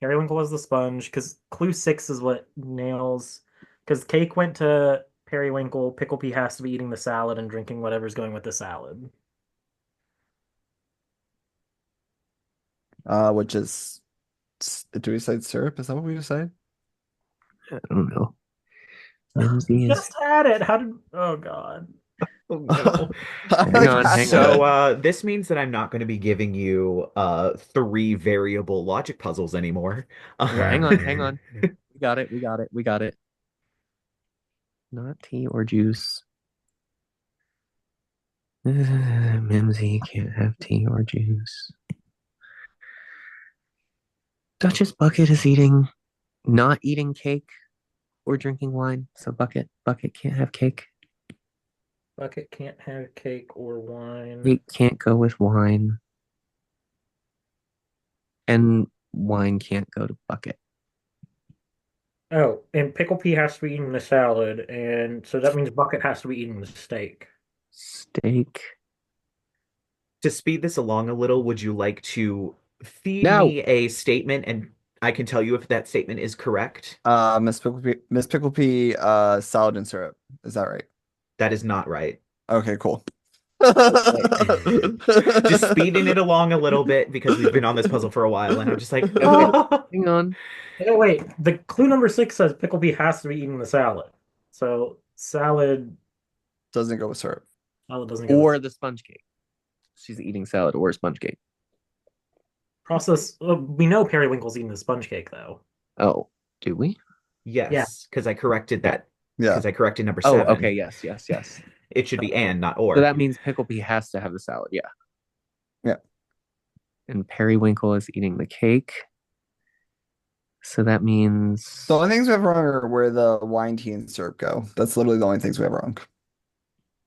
Periwinkle was the sponge because clue 6 is what nails. Because Cake went to Periwinkle, Pickle Pea has to be eating the salad and drinking whatever's going with the salad. Which is... Do we decide syrup? Is that what we decide? I don't know. Mimsy is Just had it. How did? Oh God. Oh, no. Hang on. So this means that I'm not going to be giving you 3 variable logic puzzles anymore. hang on. We got it. Not tea or juice. Mimsy can't have tea or juice. Duchess Bucket is not eating cake or drinking wine, so Bucket can't have cake. Bucket can't have cake or wine. Cake can't go with wine. And wine can't go to Bucket. Oh, and Pickle Pea has to be eating the salad, and so that means Bucket has to be eating the steak. Steak. To speed this along a little, would you like to feed No. me a statement and I can tell you if that statement is correct? Miss Pickle Pea, salad and syrup. Is that right? That is not right. Okay, cool. Just speeding it along a little bit because we've been on this puzzle for a while and I'm just like, Hang on. Oh wait, the clue number 6 says Pickle Pea has to be eating the salad. So salad Doesn't go with syrup. doesn't go. Or the sponge cake. She's eating salad or sponge cake. Process. We know Periwinkle's eating the sponge cake, though. Oh, do we? Yes, because I corrected Yeah. that. Yeah. Because I corrected number Oh, 7. okay. Yes. It should be and, not or. So that means Pickle Pea has to have the salad. Yeah. Yeah. And Periwinkle is eating the cake. So that means The only things we have wrong are where the wine, tea, and syrup go. That's literally the only things we have wrong.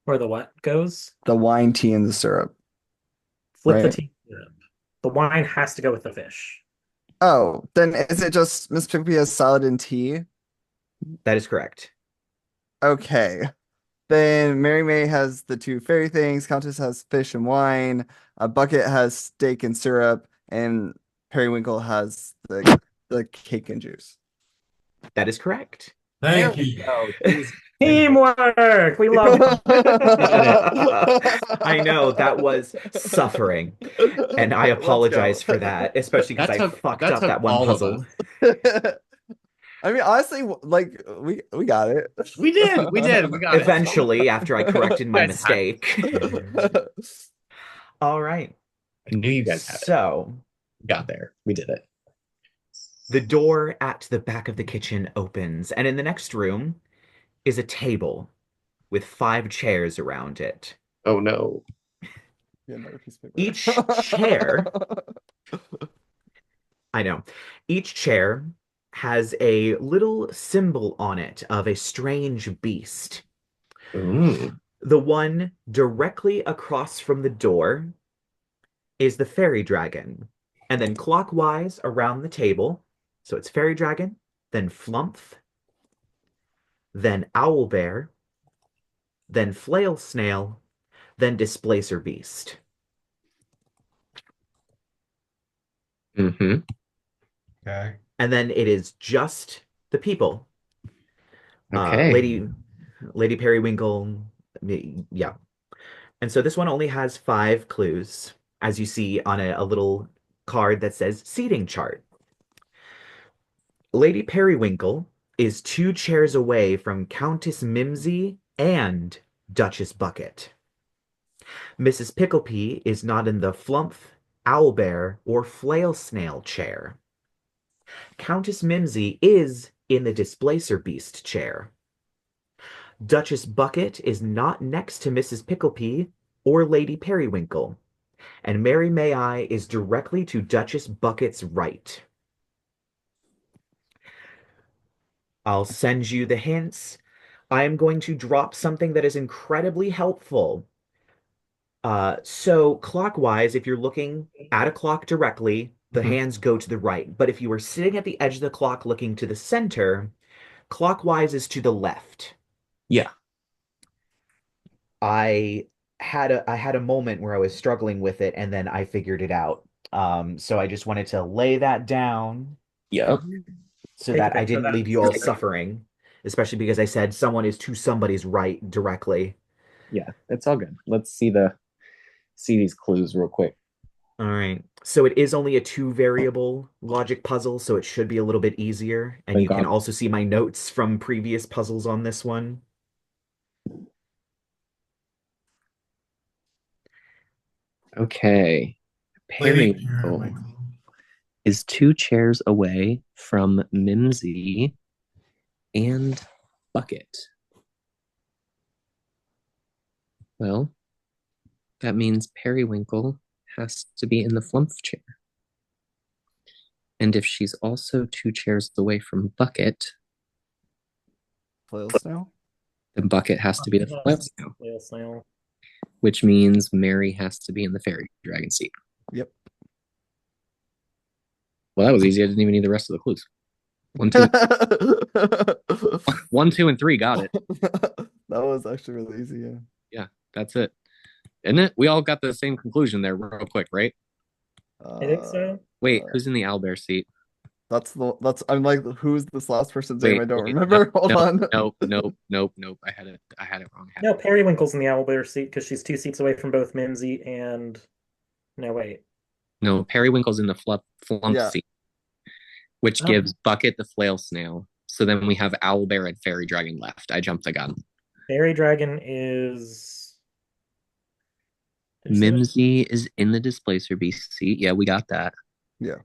Where the what goes? The wine, tea, and the syrup. Flip the Right. tea. The wine has to go with the fish. Oh, then is it just Miss Pickle Pea has salad and tea? That is correct. Okay. Then Mary May has the 2 fairy things. Countess has fish and wine. Bucket has steak and syrup, and Periwinkle has the cake and juice. That is correct. Thank you. Oh, geez. Teamwork! We love it. I know that was suffering, and I Let's apologize go. for that, especially because I fucked up that one all of puzzle. us. I mean, honestly, like we got it. We did. We got it. Eventually, after I corrected my Guys had it. mistake. All right. I knew you guys had it. So, Got there. We did it. the door at the back of the kitchen opens, and in the next room is a table with 5 chairs around it. Oh no. Yeah, another piece of paper. Each chair, I know, each chair has a little symbol on it of a strange beast. Ooh. The one directly across from the door is the fairy dragon. And then clockwise around the table, so it's fairy dragon, then flumph, then owlbear, then flail snail, then displacer beast. Mm-hmm. Okay. And then it is just the people. Okay. Lady Periwinkle, yeah. And so this one only has 5 clues, as you see on a little card that says seating chart. Lady Periwinkle is 2 chairs away from Countess Mimsy and Duchess Bucket. Mrs. Picklepea is not in the Flumph, Owlbear, or Flail Snail chair. Countess Mimsy is in the Displacer Beast chair. Duchess Bucket is not next to Mrs. Picklepea or Lady Periwinkle, and Mary May I is directly to Duchess Bucket's right. I'll send you the hints. I am going to drop something that is incredibly helpful. So clockwise, if you're looking at a clock directly, the hands go to the right. But if you are sitting at the edge of the clock looking to the center, clockwise is to the left. Yeah. I had a moment where I was struggling with it, and then I figured it out. So I just wanted to lay that down Yep. so Take that a I picture of didn't that. leave you all suffering, especially because I said someone is to somebody's right directly. Yeah. It's all good. Let's see these clues real quick. All right. So it is only a 2 variable logic puzzle, so it should be a little bit easier. And Thank you can God. also see my notes from previous puzzles on this one. Okay. Lady Periwinkle Periwinkle. is 2 chairs away from Mimsy and Bucket. Well, that means Periwinkle has to be in the Flumph chair. And if she's also 2 chairs away from Bucket, Flail snail? then Bucket has to be the Flail Snail, Flail snail. which means Mary has to be in the Fairy Dragon seat. Yep. Well, that was easy. I didn't even need the rest of the clues. 1, 2, 1, 2, and 3 got it. That was actually really easy, yeah. Yeah, that's it. Isn't it? We all got the same conclusion there real quick, right? I think so. Wait, who's in the owlbear seat? I'm like, who's this last person's name? Wait, I don't wait, remember. Hold on. Nope. I had it wrong. No, Periwinkle's in the owlbear seat because she's 2 seats away from both Mimsy and. No, wait. No, Periwinkle's in the flump Yeah. seat, which Oh. gives Bucket the flail snail. So then we have owlbear and fairy dragon left. I jumped the gun. Fairy dragon is. Did you say that? Mimsy is in the Displacer Beast seat. Yeah, we got that. Yeah.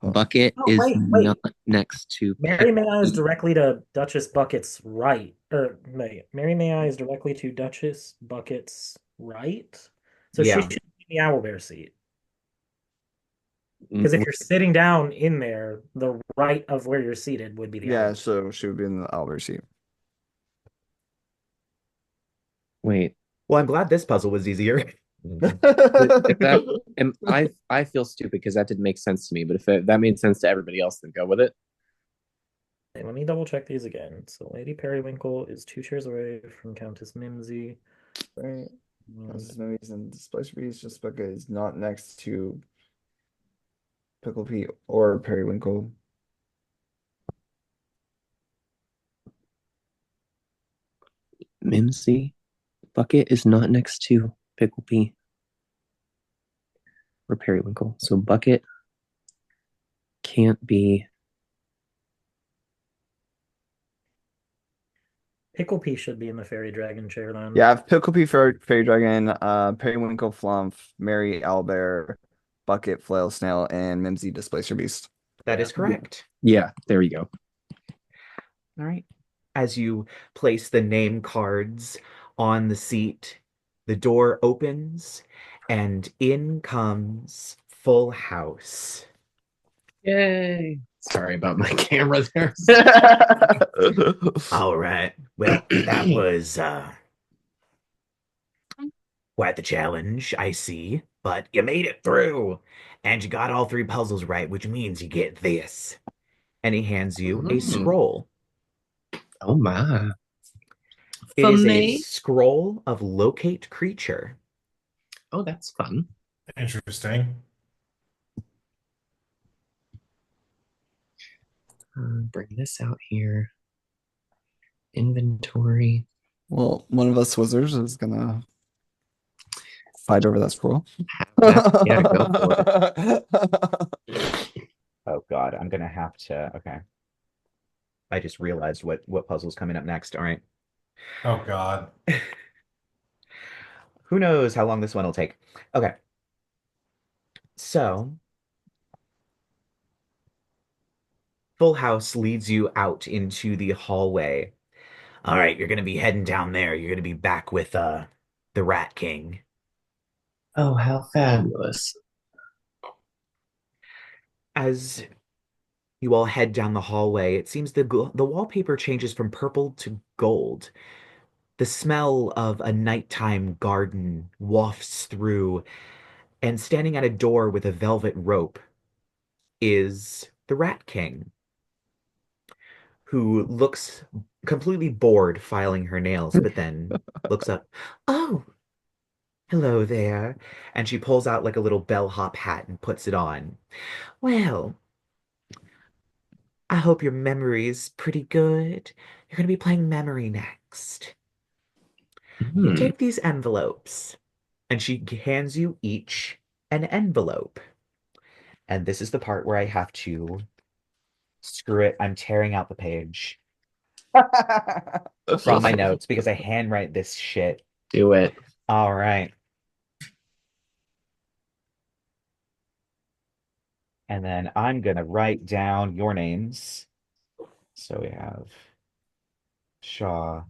Oh. Bucket Oh, is wait. not next to Mary May I is Pete. directly to Duchess Bucket's right. Mary May I is directly to Duchess Bucket's right. So she Yeah. should be in the owlbear seat. Because if you're sitting down in there, the right of where you're seated would be the Yeah, owlbear. so she would be in the Albert seat. Wait, Well, I'm glad this puzzle was easier. if that and I feel stupid because that didn't make sense to me, but if that made sense to everybody else, then go with it. Okay, let me double check these again. So Lady Periwinkle is 2 chairs away from Countess Mimsy. Right. Countess Mimsy's in Displacer Beast. Just Bucket is not next to Pickle Pete or Periwinkle. Mimsy Bucket is not next to Pickle Pea or Periwinkle. So Bucket can't be. Pickle Pea should be in the fairy dragon chair then. Yeah, I have Pickle Pete, Fairy Dragon, Periwinkle, Flump, Mary Owlbear, Bucket, Flail Snail, and Mimsy Displacer Beast. That is correct. Yeah, there you go. All right. As you place the name cards on the seat, the door opens and in comes Full House. Yay! Sorry about my camera there. All right. Well, that was quite the challenge, I see. But you made it through. And you got all 3 puzzles right, which means you get this. And he hands you a scroll. Oh my. It is a scroll of locate creature. Oh, that's fun. Interesting. Bring this out here. Inventory. Well, one of us wizards is gonna fight over that scroll. Yeah, go for it. Oh God, I'm gonna have to. Okay, I just realized what puzzle's coming up next. All right. Oh God. Who knows how long this one will take? Okay. So, Full House leads you out into the hallway. All right, you're gonna be heading down there. You're gonna be back with the Rat King. Oh, how fabulous. As you all head down the hallway, it seems the wallpaper changes from purple to gold. The smell of a nighttime garden wafts through, and standing at a door with a velvet rope is the Rat King, who looks completely bored filing her nails, but then looks up. Oh, hello there. And she pulls out like a little bellhop hat and puts it on. Well, I hope your memory is pretty good. You're going to be playing memory next. You take these envelopes, and she hands you each an envelope. And this is the part where I have to screw it. I'm tearing out the page from my notes because I handwrite this shit. Do it. All right. And then I'm going to write down your names. So we have Shaw,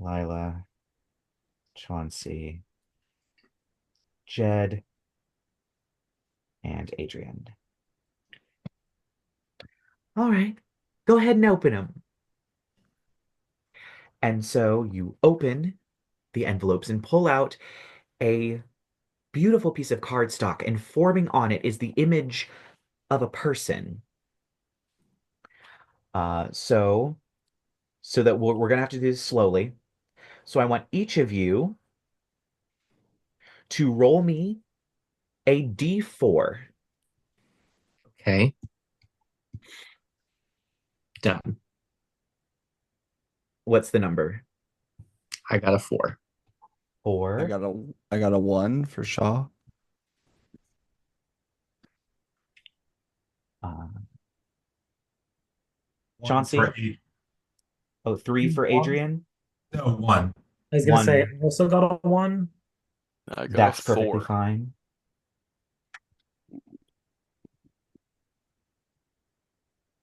Lyla, Chauncey, Jed, and Adrien. All right, go ahead and open them. And so you open the envelopes and pull out a beautiful piece of cardstock, and forming on it is the image of a person. So that we're gonna have to do this slowly. So I want each of you to roll me a d4. Okay. Done. What's the number? I got a 4. 4. I got a 1 for Shaw. Chauncey? Oh, 3 for Adrien? No, 1. I was gonna say, One. I also got a 1. I got That's a perfectly 4. fine.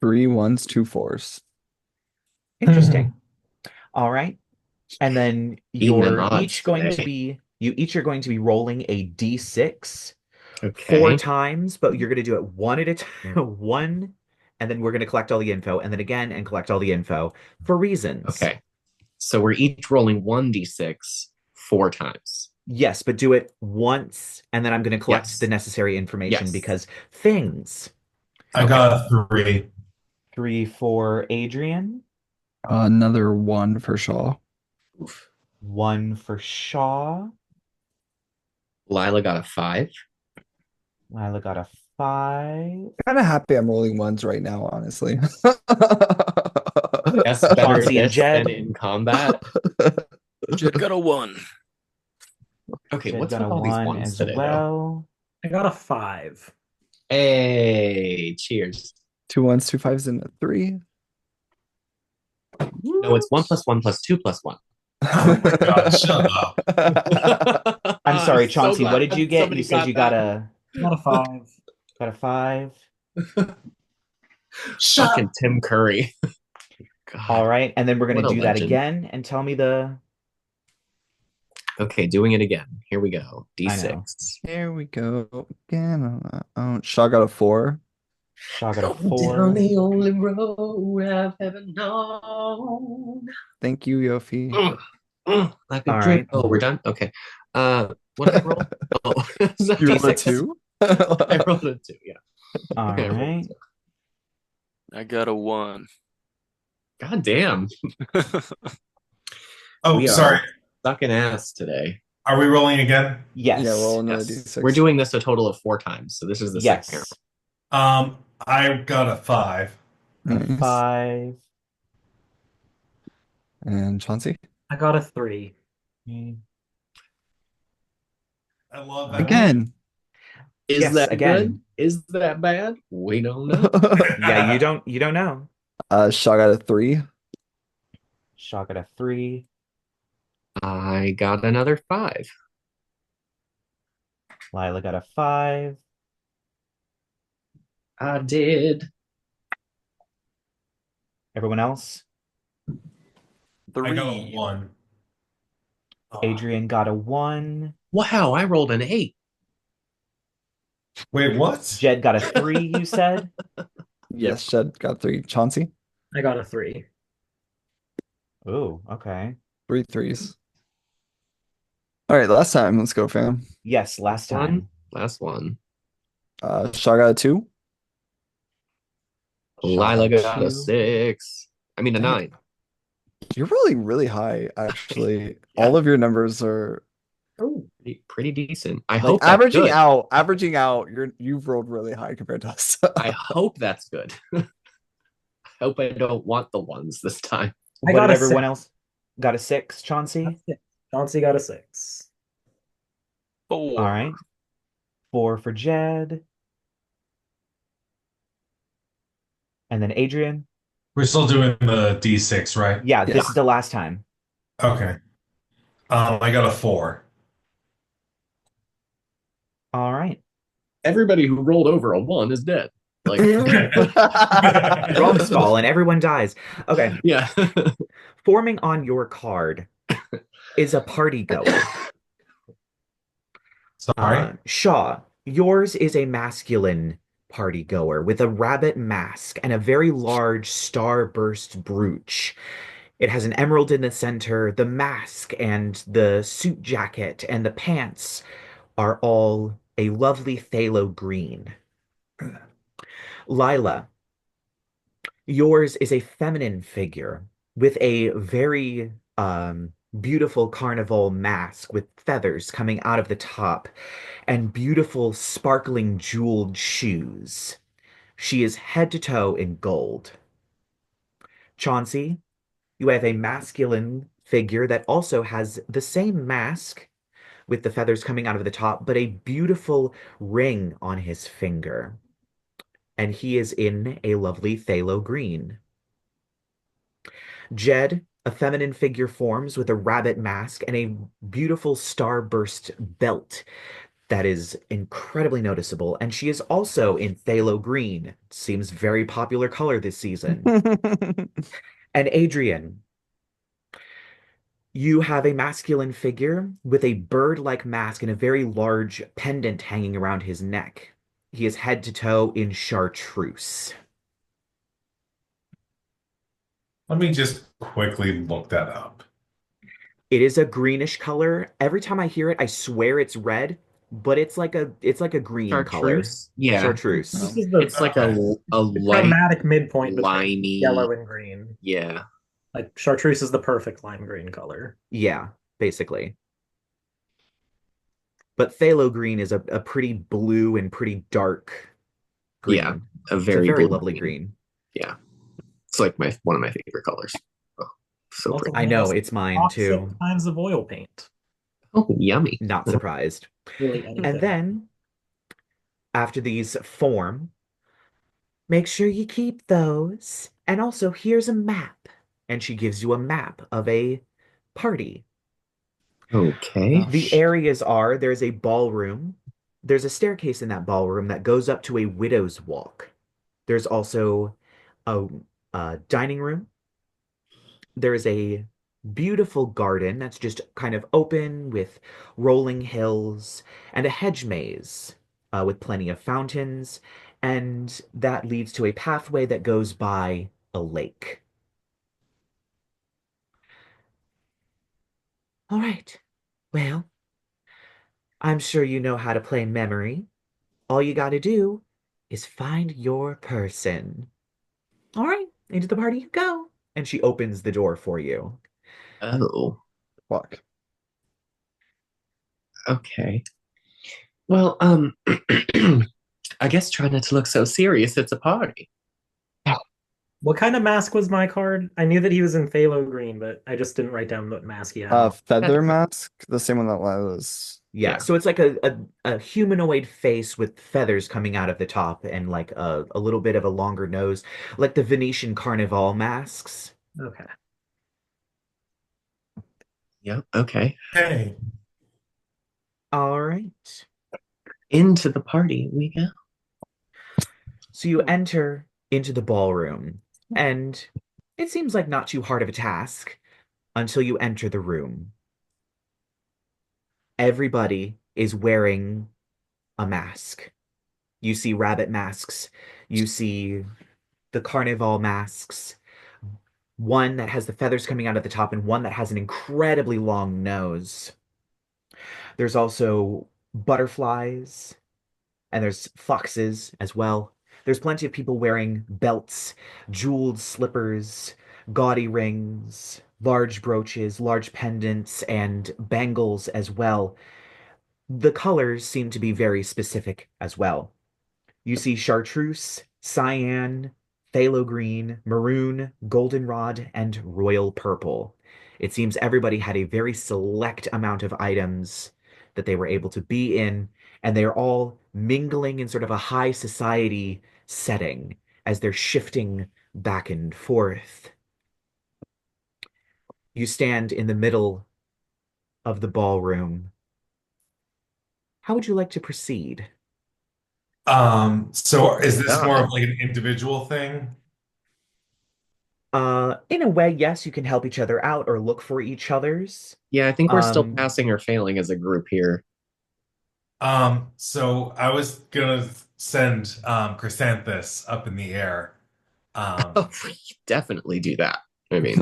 Three ones, two fours. Interesting. All right. And then Eating the you're odds each going to today. be you each are going to be rolling a d6 four Okay. times, but you're going to do it one at a time, one, and then we're going to collect all the info, and then again and collect all the info for reasons. Okay. So we're each rolling 1d6 4 times. Yes, but do it once, and then I'm going to collect Yes. the necessary information Yes. because things. I got a 3. 3 for Adrien, Another one for Shaw. Oof. 1 for Shaw. Lyla got a 5. Lyla got a 5. Kind of happy I'm rolling ones right now, honestly. Yes, better Chauncey and this than Jed. in combat. Jed got a 1. Okay, Jed what's got with a all these 1 ones as today, though? well. I got a 5. Hey, cheers. Two ones, two fives, and a three. No, it's 1 plus 1 plus 2 plus 1. Oh my God, shut up. I'm sorry, so Chauncey, what glad did you get? somebody You said you got that. I got a 5. a 5. Shut Fucking Tim Curry. God. All right, and then we're What gonna a do that legend. again and tell me the. Okay, doing it again. Here we go. I know. D6. Here we go again. Oh, Shaw got a 4. Shaw got a Down 4. the only road I've ever known. Thank you, Yofi. Like a All drink. right. Oh, we're done? Okay. What did I roll? Oh, You rolled a D6. 2? I rolled a 2, yeah. All Okay, I rolled a right. 2. I got a 1. God damn. Oh, We are sorry. sucking ass today. Are we rolling again? Yes. Yeah, roll another Yes. D6. We're doing this a total of 4 times, so this is the second Yes. round. I got a 5. Nice. 5. And Chauncey? I got a 3. I love that. Again. Is Yes, that again. good? Is that bad? We don't know. Yeah, you don't know. Shaw got a 3. Shaw got a 3. I got another 5. Lyla got a 5. I did. Everyone else? 3. I got a 1. Adrien got a 1. Wow, I rolled an 8. Wait, what? Jed got a 3, you said? Yes, Shed got 3. Chauncey? I got a 3. Ooh, okay. 3 threes. All right, last time. Let's go, fam. Yes, last time. Last one. Shaw got a 2. Shaw Lyla got a got a 2. 6. I mean a Dang. 9. You're rolling really high, actually. Yeah. All of your numbers are Oh, Pretty decent. I like hope that's averaging good. out, you've rolled really high compared to us. I hope that's good. I hope I don't want the ones this time. I What got did a everyone 6. else? Got a 6, Chauncey? Chauncey got a 6. 4. All right. 4 for Jed. And then Adrien? We're still doing the D6, right? Yeah, Yeah. this is the last time. Okay. I got a 4. All right. Everybody who rolled over a 1 is dead. Like, Wrong skull and everyone dies. Okay. yeah. Forming on your card is a party goer. Sorry. Shaw, yours is a masculine party goer with a rabbit mask and a very large starburst brooch. It has an emerald in the center. The mask and the suit jacket and the pants are all a lovely phthalo green. Lyla, yours is a feminine figure with a very beautiful carnival mask with feathers coming out of the top and beautiful sparkling jeweled shoes. She is head to toe in gold. Chauncey, you have a masculine figure that also has the same mask with the feathers coming out of the top, but a beautiful ring on his finger. And he is in a lovely phthalo green. Jed, A feminine figure forms with a rabbit mask and a beautiful starburst belt that is incredibly noticeable. And she is also in phthalo green. Seems very popular color this season. And Adrien, you have a masculine figure with a bird-like mask and a very large pendant hanging around his neck. He is head to toe in chartreuse. Let me just quickly look that up. It is a greenish color. Every time I hear it, I swear it's red, but it's like a green color. Chartreuse? Yeah. Chartreuse. This is the It's like Okay. a the light, chromatic midpoint between limey. yellow and green. Yeah. Like chartreuse is the perfect lime green color. Yeah, basically. But phthalo green is a pretty blue and pretty dark green. Yeah, It's a very very blue lovely green. green. Yeah. It's like one of my favorite colors. Oh, so Also pretty. I know, has it's mine toxic too. kinds of oil paint. Oh, yummy. Not surprised. Really anything. And then, after these form, make sure you keep those. And also, here's a map. And she gives you a map of a party. Okay. The areas are there's a ballroom. There's a staircase in that ballroom that goes up to a widow's walk. There's also a, a dining room. There is a beautiful garden that's just kind of open with rolling hills and a hedge maze with plenty of fountains. And that leads to a pathway that goes by a lake. All right. Well, I'm sure you know how to play memory. All you got to do is find your person. All right, into the party you go. And she opens the door for you. Oh, Fuck. okay. Well, I guess try not to look so serious. It's a party. What kind of mask was my card? I knew that he was in phthalo green, but I just didn't write down what mask he had. Feather mask, the same one that Lila's. Yeah, Yeah. so it's like a humanoid face with feathers coming out of the top and like a little bit of a longer nose, like the Venetian Carnival masks. Okay. Yeah. Okay. Hey, All right. Into the party we go. So you enter into the ballroom, and it seems like not too hard of a task until you enter the room. Everybody is wearing a mask. You see rabbit masks, you see the carnival masks, one that has the feathers coming out at the top and one that has an incredibly long nose. There's also butterflies and there's foxes as well. There's plenty of people wearing belts, jeweled slippers, gaudy rings, large brooches, large pendants, and bangles as well. The colors seem to be very specific as well. You see chartreuse, cyan, phthalo green, maroon, goldenrod, and royal purple. It seems everybody had a very select amount of items that they were able to be in, and they are all mingling in sort of a high society setting as they're shifting back and forth. You stand in the middle of the ballroom. How would you like to proceed? so is this more God. of like an individual thing? In a way, yes, you can help each other out or look for each other's. Yeah, I think we're still Um, passing or failing as a group here. So I was gonna send Chrysanthus up in the air. Oh, we definitely do that. I mean,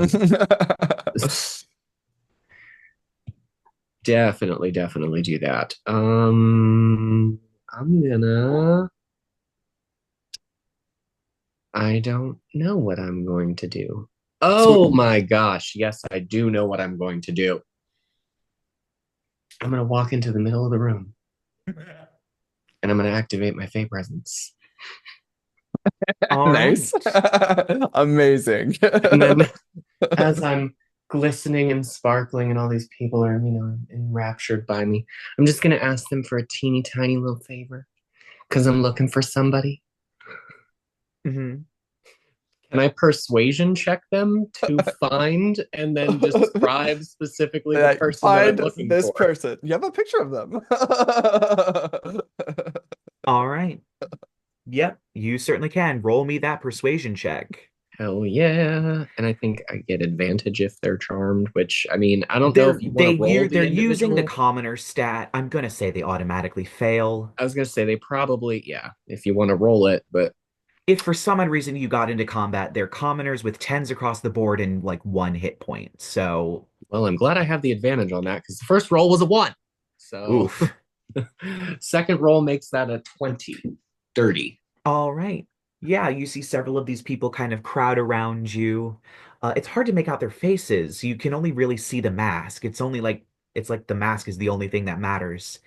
definitely do that. I'm gonna. I don't know what I'm going to do. Oh my gosh. Yes, I do know what I'm going to do. I'm going to walk into the middle of the room and I'm going to activate my Fey presence. all Nice. right. Amazing. And then as I'm glistening and sparkling and all these people are, enraptured by me, I'm just going to ask them for a teeny tiny little favor because I'm looking for somebody. hmm Can I persuasion check them to find and then describe specifically the person that I'm Find looking this for? person. You have a picture of them. All right. Yep, you certainly can. Roll me that persuasion check. Hell yeah. And I think I get advantage if they're charmed, which I mean, I don't know if you want to roll the They're using the individual. commoner stat. I'm gonna say they automatically fail. I was gonna say they probably, yeah, if you want to roll it, but If for some odd reason you got into combat, they're commoners with tens across the board and like 1 hit point. So, well, I'm glad I have the advantage on that because the first roll was a 1. So oof. second roll makes that a 20. Dirty. All right. Yeah, you see several of these people kind of crowd around you. It's hard to make out their faces. You can only really see the mask. It's like the mask is the only thing that matters.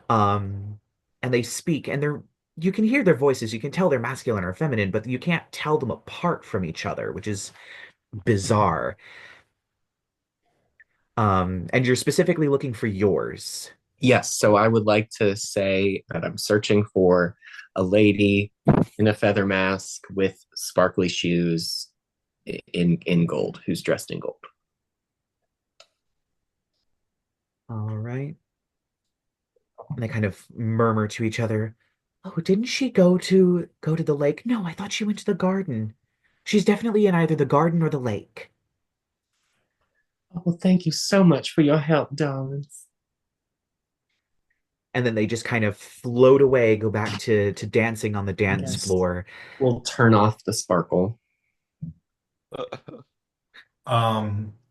And they speak, and you can hear their voices. You can tell they're masculine or feminine, but you can't tell them apart from each other, which is bizarre. And you're specifically looking for yours. Yes, so I would like to say that I'm searching for a lady in a feather mask with sparkly shoes in gold, who's dressed in gold. All right. And they kind of murmur to each other, "Oh, didn't she go to the lake? No, I thought she went to the garden. She's definitely in either the garden or the lake." Oh, well, thank you so much for your help, darlings. And then they just kind of float away, go back to dancing on the dance Yes. floor. We'll turn off the sparkle.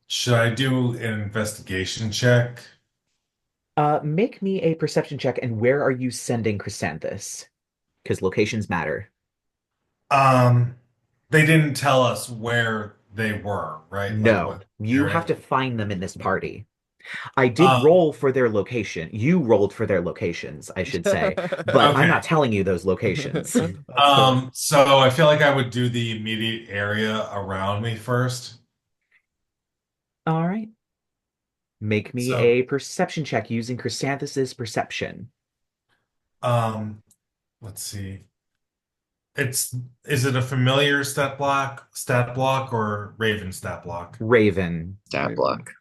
Should I do an investigation check? Make me a perception check, and where are you sending Chrysanthus? Because locations matter. Um, they didn't tell us where they were, right? Like No, what you have to area. find them in this party. I did Um, roll for their location. You rolled for their locations, I should say, but I'm not okay. telling you those locations. So I feel like I would do the immediate area around me first. All right. Make me So, a perception check using Chrysanthus's perception. um, let's see. It's is it a familiar stat block, or Raven stat block? Raven. Stat block.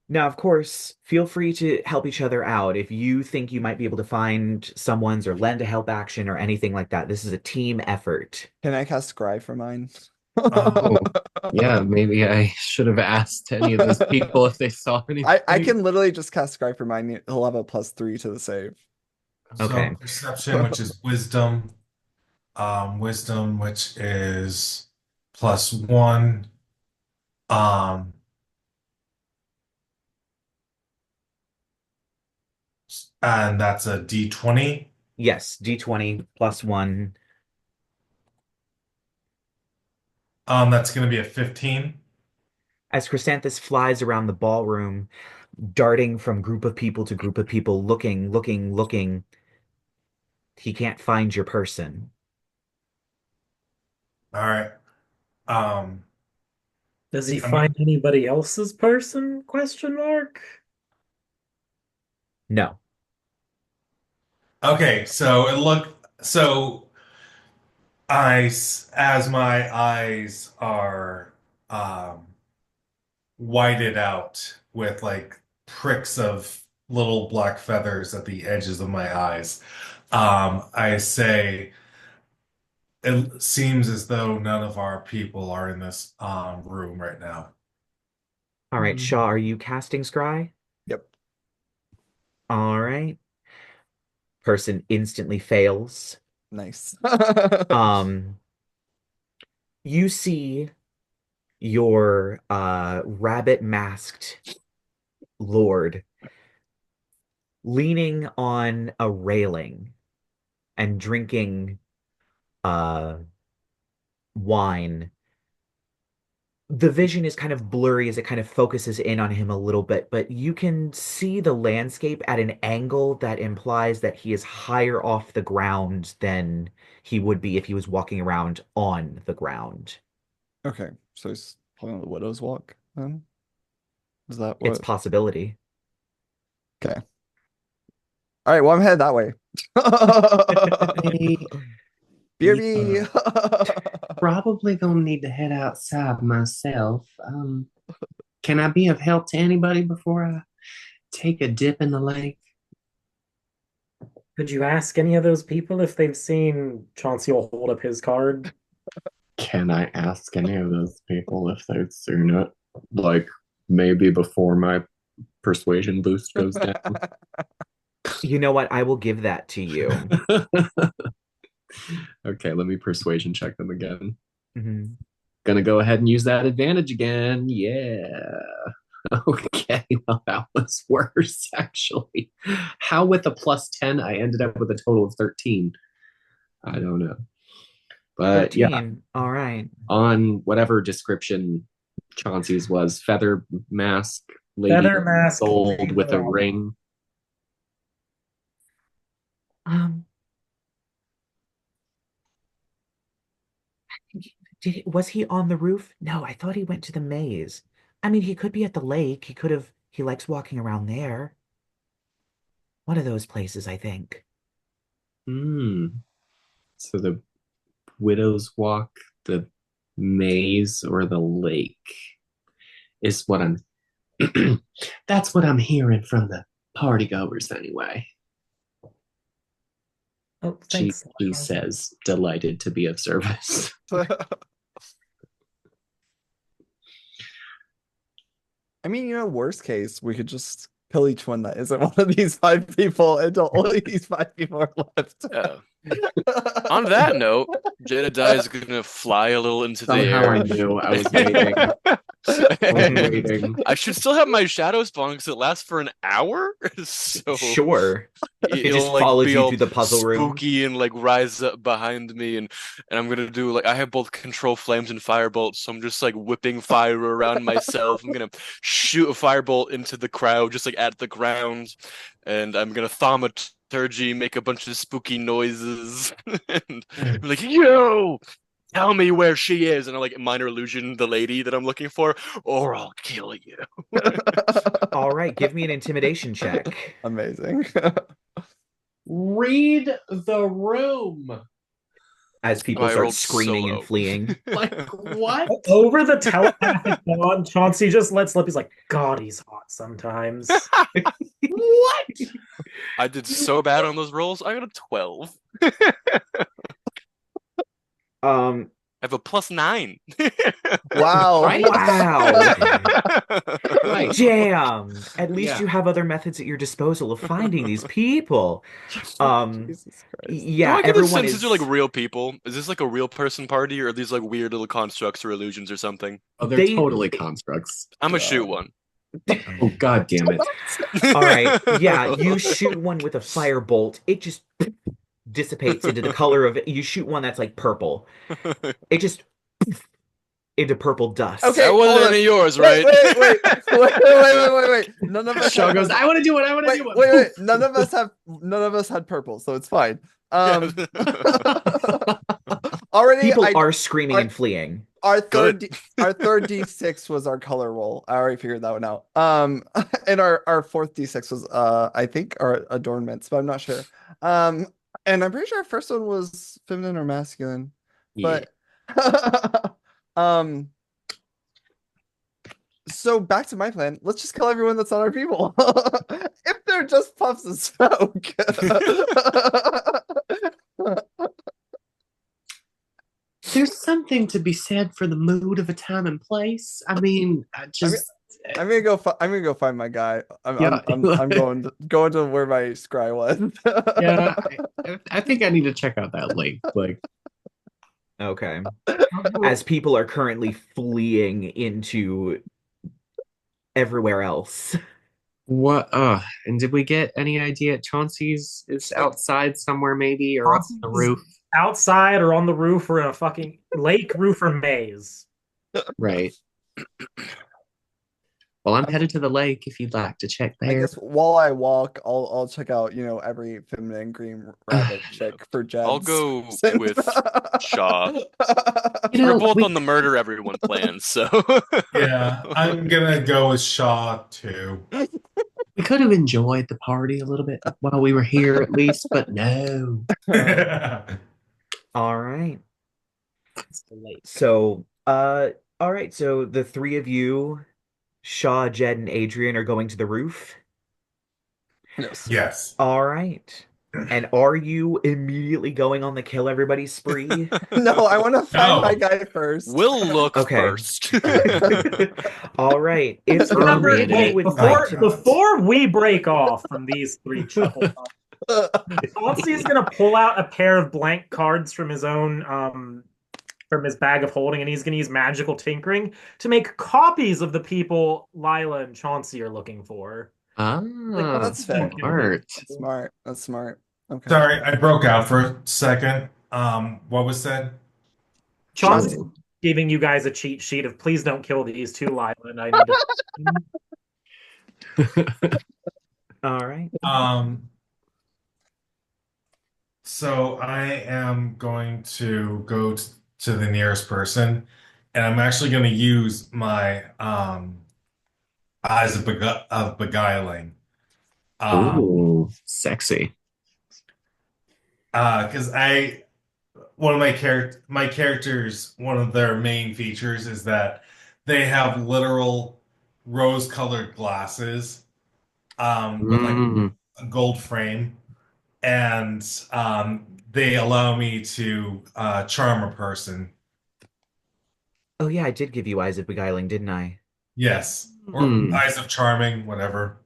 Now, of course, feel free to help each other out. If you think you might be able to find someone's or lend a help action or anything like that, this is a team effort. Can I cast Scribe for mine? Oh, yeah, maybe I should have asked any of those people if they saw anything. I can literally just cast Scribe for mine. He'll have a +3 to the save. So Okay. perception, which is wisdom, wisdom, which is +1. Um, and that's a D20. Yes, D20 +1. That's gonna be a 15. As Chrysanthus flies around the ballroom, darting from group of people to group of people, looking, looking, looking, he can't find your person. All right. Um, Does he I'm find gonna- anybody else's person? Question mark. No. okay, so as my eyes are whited out with like pricks of little black feathers at the edges of my eyes, I say it seems as though none of our people are in this room right now. All right, Shaw, are you casting Scry? Yep. All right. Person instantly fails. Nice. Um, you see your rabbit masked lord leaning on a railing and drinking uh wine. The vision is kind of blurry as it kind of focuses in on him a little bit, but you can see the landscape at an angle that implies that he is higher off the ground than he would be if he was walking around on the ground. Okay, so he's probably on the Widow's Walk then? Is that It's what? possibility. Okay. All right, well, I'm headed that way. Hey, BRB. probably gonna need to head outside myself. Can I be of help to anybody before I take a dip in the lake? Could you ask any of those people if they've seen Chauncey will hold up his card? Can I ask any of those people if they've seen it? Like maybe before my persuasion boost goes down. You know what? I will give that to you. Okay, let me persuasion check them again. Mhm. Gonna go ahead and use that advantage again. Yeah. Okay, well, that was worse, actually. How with a +10, I ended up with a total of 13. I don't know. But 13. yeah, All right. on whatever description Chauncey's was, feather mask, lady Feather mask, gold lady with a gold. ring. Um, was he on the roof? No, I thought he went to the maze. I mean, he could be at the lake. He likes walking around there. One of those places, I think. Hmm. So the Widow's Walk, the maze, or the lake is what I'm. That's what I'm hearing from the party goers, anyway. Oh, She thanks. says, delighted to be of service. I mean, worst case, we could just kill each one that isn't one of these 5 people until only these 5 people are left. On that note, Jedidiah is gonna fly a little into the Somehow air. I knew. I was waiting. I should still have my shadow spawn because it lasts for an hour. So Sure. It it'll just like follows be you all through the puzzle room. spooky and like rise up behind me, and I'm gonna do like I have both control flames and firebolt, so I'm just like whipping fire around myself. I'm gonna shoot a firebolt into the crowd, just like at the ground, and I'm gonna thaumaturgy, make a bunch of spooky noises, and I'm like, yo, tell me where she is, and I like minor illusion the lady that I'm looking for, or I'll kill you. All right, give me an intimidation check. Amazing. Read the room. As people I start rolled screaming and solo. fleeing. Like, what? Over the telepathic bond, Chauncey just lets slip. He's like, God, he's hot sometimes. What? I did so bad on those rolls. I got a 12. Um, I have a +9. Wow. Right? wow. Right. Damn. At least Yeah. you have other methods at your disposal of finding these people. Jesus Christ. Do Yeah, I get the everyone sense is these are like real people? Is this like a real person party, or are these like weird little constructs or illusions or something? Oh, they're They- totally constructs. I'm gonna shoot one. Oh, God damn it. All right. Yeah, you shoot one with a firebolt. It just dissipates into the color of it. You shoot one that's like purple. It just into purple dust. Okay, That wasn't hold on. any of yours, Wait, right? wait. None of us Shaw had goes, I want to do it. I want to wait, do it. wait. None of us had purple, so it's fine. Already People are screaming are- and fleeing. our third Good. our third D6 was our color roll. I already figured that one out. And our fourth D6 was I think our adornments, but I'm not sure. And I'm pretty sure our first one was feminine or masculine. Yeah. But so back to my plan. Let's just kill everyone that's on our people. If they're just puffs of smoke. There's something to be said for the mood of a time and place. I mean, I'm gonna go find my guy. I'm Yeah. I'm going to where my scry was. yeah, I think I need to check out that link. Like, Okay. As people are currently fleeing into everywhere else. what? And did we get any idea? Chauncey's is outside somewhere, maybe, or on the roof. Outside or on the roof or in a fucking lake, roof, or maze. Right. Well, I'm headed to the lake if you'd like to check I there. guess while I walk, I'll check out, every feminine green rabbit chick for gems. I'll go Since- with Shaw. You know, We're both we- on the murder everyone plan, so Yeah, I'm gonna go with Shaw too. We could have enjoyed the party a little bit while we were here, at least, but no. All right. It's the lake. So, all right. So the three of you, Shaw, Jed, and Adrien, are going to the roof. Yes. Yes. All right. And are you immediately going on the kill everybody spree? No, I want to find my No. guy first. We'll look Okay. first. All right. It's gonna Remember, be Terminated. wait, with like before we break off from these three chuckle Chauncey is gonna pull out a pair of blank cards from his own from his bag of holding, and he's gonna use magical tinkering to make copies of the people Lyla and Chauncey are looking for. Ah, That's fair. smart. Smart. That's smart. Okay. Sorry, I broke out for a second. What was said? Chauncey's Ooh. giving you guys a cheat sheet of please don't kill these two Lyla, and I need to. all right. So I am going to go to the nearest person, and I'm actually going to use my eyes of beguiling. Ooh, sexy. Because one of my characters, one of their main features is that they have literal rose-colored glasses, with like Mm. a gold frame, and they allow me to charm a person. Oh yeah, I did give you Eyes of Beguiling, didn't I? Yes, or Hmm. eyes of charming, whatever.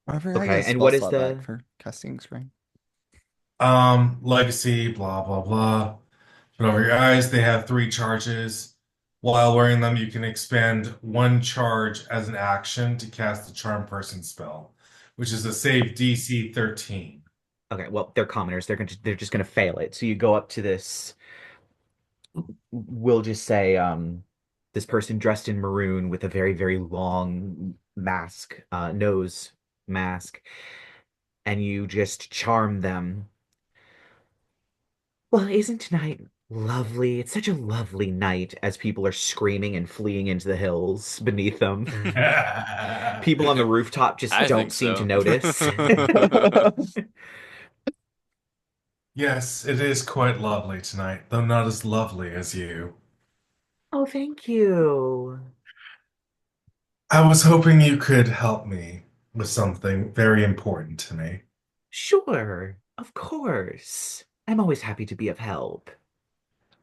I forgot I Okay, get and spell what is slot the back for casting spring. Legacy, blah blah blah. But over your eyes, they have 3 charges. While wearing them, you can expend 1 charge as an action to cast the charm person spell, which is a save DC 13. Okay, well, they're commoners. They're just gonna fail it. So you go up to this, we'll just say this person dressed in maroon with a very, very long mask, nose mask, and you just charm them. Well, isn't tonight lovely? It's such a lovely night as people are screaming and fleeing into the hills beneath them. People on the rooftop just I don't think seem to so. notice. Yes, it is quite lovely tonight, though not as lovely as you. Oh, thank you. I was hoping you could help me with something very important to me. Sure, of course. I'm always happy to be of help.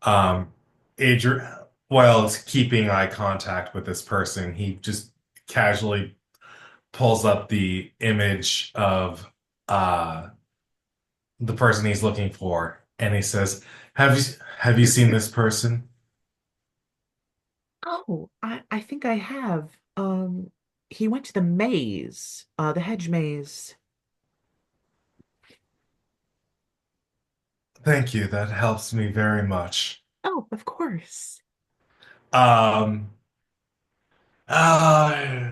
Um, Adrian, while keeping eye contact with this person, he just casually pulls up the image of the person he's looking for, and he says, "Have you seen this person?" Oh, I think I have. He went to the maze, the hedge maze. Thank you. That helps me very much. Oh, of course. Um, uh,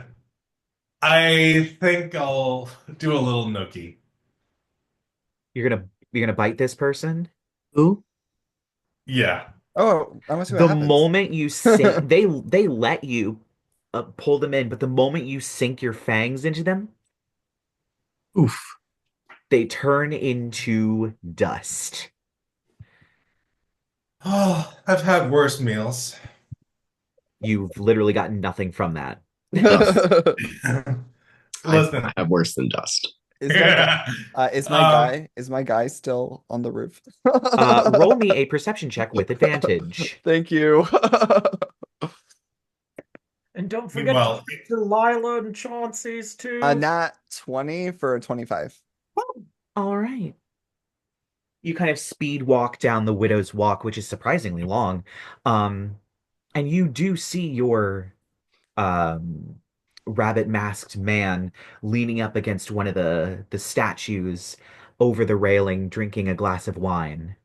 I think I'll do a little nookie. You're gonna bite this person? Ooh. Yeah. Oh, I want to see what The happens. moment you sink, they let you pull them in, but the moment you sink your fangs into them, Oof. they turn into dust. Oh, I've had worse meals. You've literally gotten nothing from that. Listen. I have worse than dust. Is my guy, Um, is my guy still on the roof? Roll me a perception check with advantage. Thank you. And don't forget well, to speak to Lyla and Chauncey's too. Nat 20 for a 25. All right. You kind of speed walk down the Widow's Walk, which is surprisingly long. And you do see your um rabbit masked man leaning up against one of the statues over the railing, drinking a glass of wine.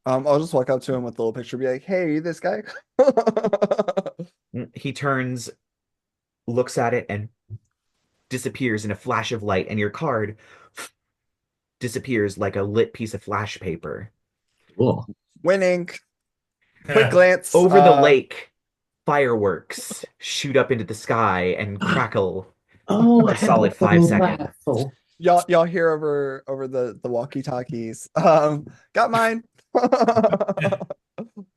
I'll just walk up to him with a little picture, be like, "Hey, this guy." He turns, looks at it, and disappears in a flash of light, and your card disappears like a lit piece of flash paper. Cool. Winning. Quick glance. Over the lake, fireworks shoot up into the sky and crackle Oh, for a solid 5 seconds. Y'all hear over the walkie-talkies. Got mine.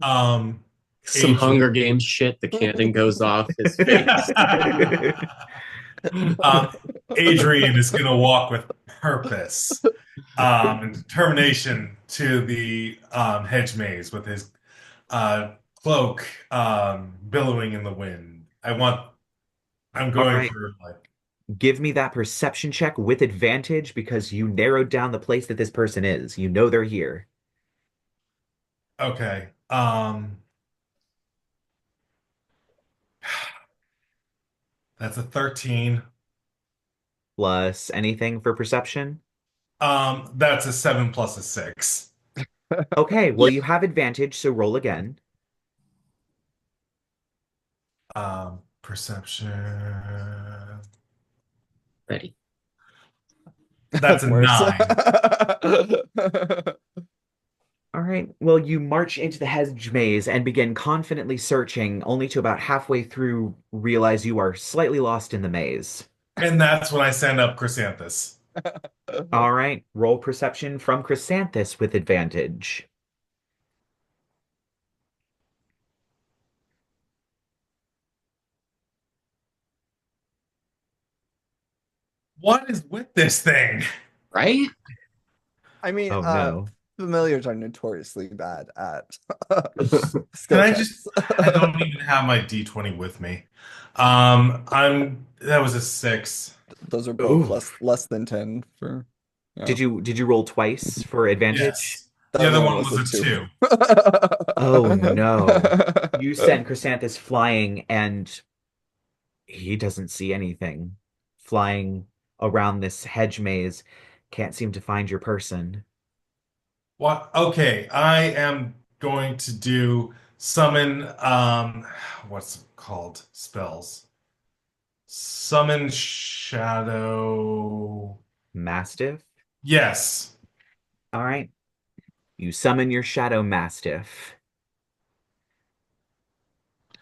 Um, Some Adrian. Hunger Games shit. The cannon goes off his face. um, Adrien is going to walk with purpose and determination to the hedge maze with his cloak billowing in the wind. I'm All going right. for like, Give me that perception check with advantage because you narrowed down the place that this person is. You know they're here. okay. That's a 13. Plus anything for perception. That's a 7 plus a 6. Okay, well, Yeah. you have advantage, so roll again. Perception. Ready. That's a Worse. 9. All right, well, you march into the hedge maze and begin confidently searching, only to about halfway through realize you are slightly lost in the maze. And that's when I send up Chrysanthus. All right, roll perception from Chrysanthus with advantage. What is with this thing? Right? I mean, Oh no. familiars are notoriously bad at Can skill I checks. just I don't even have my D20 with me. That was a 6. Those are both Ooh. less than 10 for yeah. Did you roll twice for advantage? Yes. The The other other one one was a 2. Oh no. You send Chrysanthus flying and he doesn't see anything. Flying around this hedge maze, can't seem to find your person. What? Okay, I am going to do summon what's it called? Spells. Summon shadow. Mastiff? Yes. All right. You summon your Shadow Mastiff.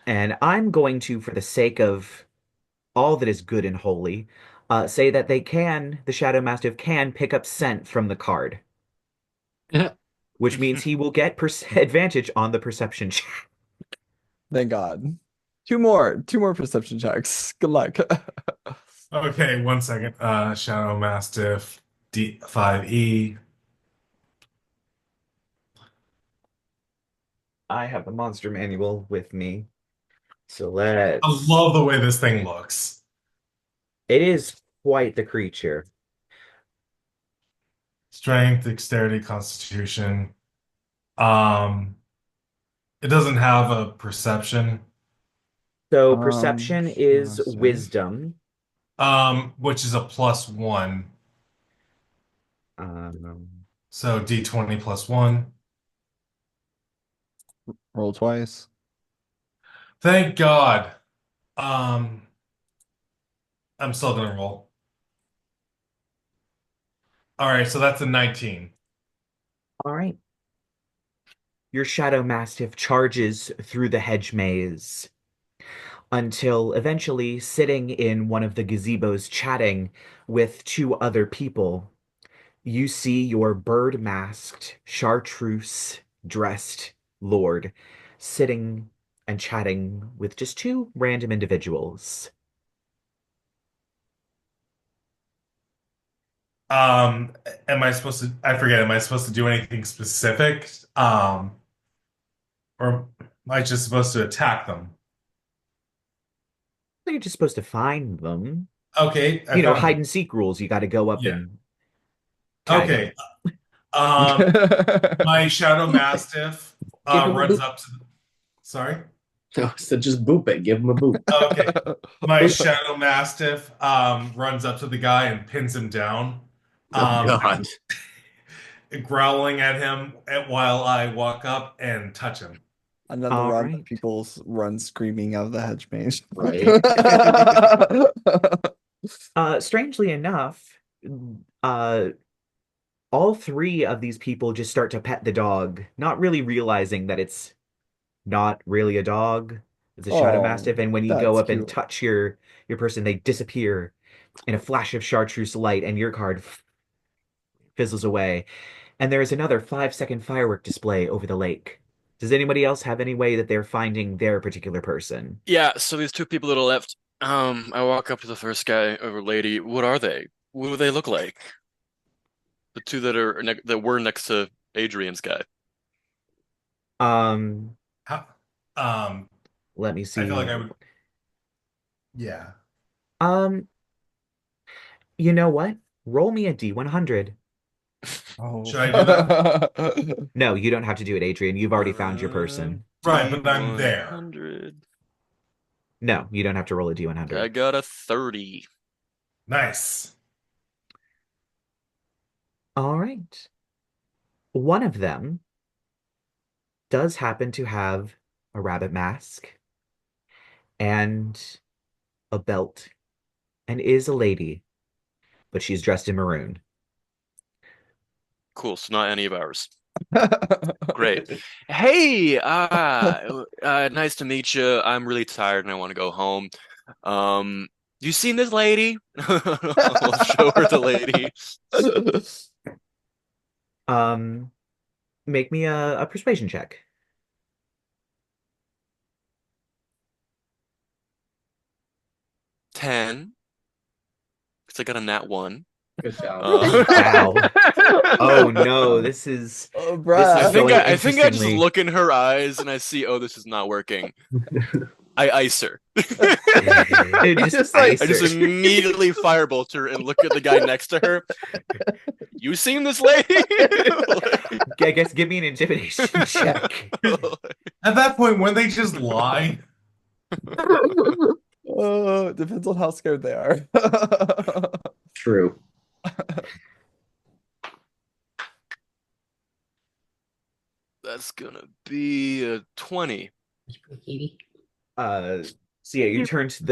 And I'm going to, for the sake of all that is good and holy, say that the Shadow Mastiff can pick up scent from the card, which means he will get advantage on the perception check. Thank God. Two more perception checks. Good luck. Okay, 1 second. Shadow Mastiff D5E. I have the monster manual with me. So I love the way this thing looks. It is quite the creature. Strength, dexterity, constitution. Um, it doesn't have a perception. So perception is let's see. wisdom. Which is a +1. Um, So D20 +1. Roll twice. Thank God. Um, I'm still gonna roll. All right, so that's a 19. all right. Your Shadow Mastiff charges through the hedge maze until eventually sitting in one of the gazebos chatting with two other people, you see your bird-masked, chartreuse dressed lord sitting and chatting with just two random individuals. Um, am I supposed to, I forget, am I supposed to do anything specific? Or am I just supposed to attack them? You're just supposed to find them. Okay, I You know, found hide them. and seek rules. You got to go up Yeah. and tag them. Okay. Um, my Shadow Mastiff Give him a runs boop. up to sorry. No, so just boop it. Give him a boop. Okay. My Shadow Mastiff runs up to the guy and pins him down. Oh God. Growling at him while I walk up and touch him. Another All round of right. people run screaming out of the hedge maze. Right. Strangely enough, uh, all three of these people just start to pet the dog, not really realizing that it's not really a dog. It's a Shadow Oh, Mastiff, and when you go that's up and cute. touch your person, they disappear in a flash of chartreuse light, and your card fizzles away. And there is another 5-second firework display over the lake. Does anybody else have any way that they're finding their particular person? Yeah, so these two people that are left, I walk up to the first guy or lady. What are they? What do they look like? The two that were next to Adrian's guy. Um, How, um, Let me I feel like see. I would. Yeah. Um, you know what? Roll me a D100. Oh. Should I do that? No, you don't have to do it, Adrian. You've already found your person. Right, but I'm there. D100. No, you don't have to roll a I D100. got a 30. Nice. All right. One of them does happen to have a rabbit mask and a belt and is a lady, but she's dressed in maroon. Cool, so not any of ours. Great. Hey, nice to meet you. I'm really tired and I want to go home. You seen this lady? I'll show her the lady. Make me a persuasion check. 10. Because I got a nat 1. Good job. Wow. Oh no, this is Oh, This bruh. is going I think I just interestingly. look in her eyes and I see, oh, this is not working. I ice her. Just like- I just immediately firebolt her and look at the guy next to her. You seen this lady? I guess give me an intimidation check. At that point, when they just lie, Oh, it depends on how scared they are. True. That's gonna be a 20. So yeah, you turn to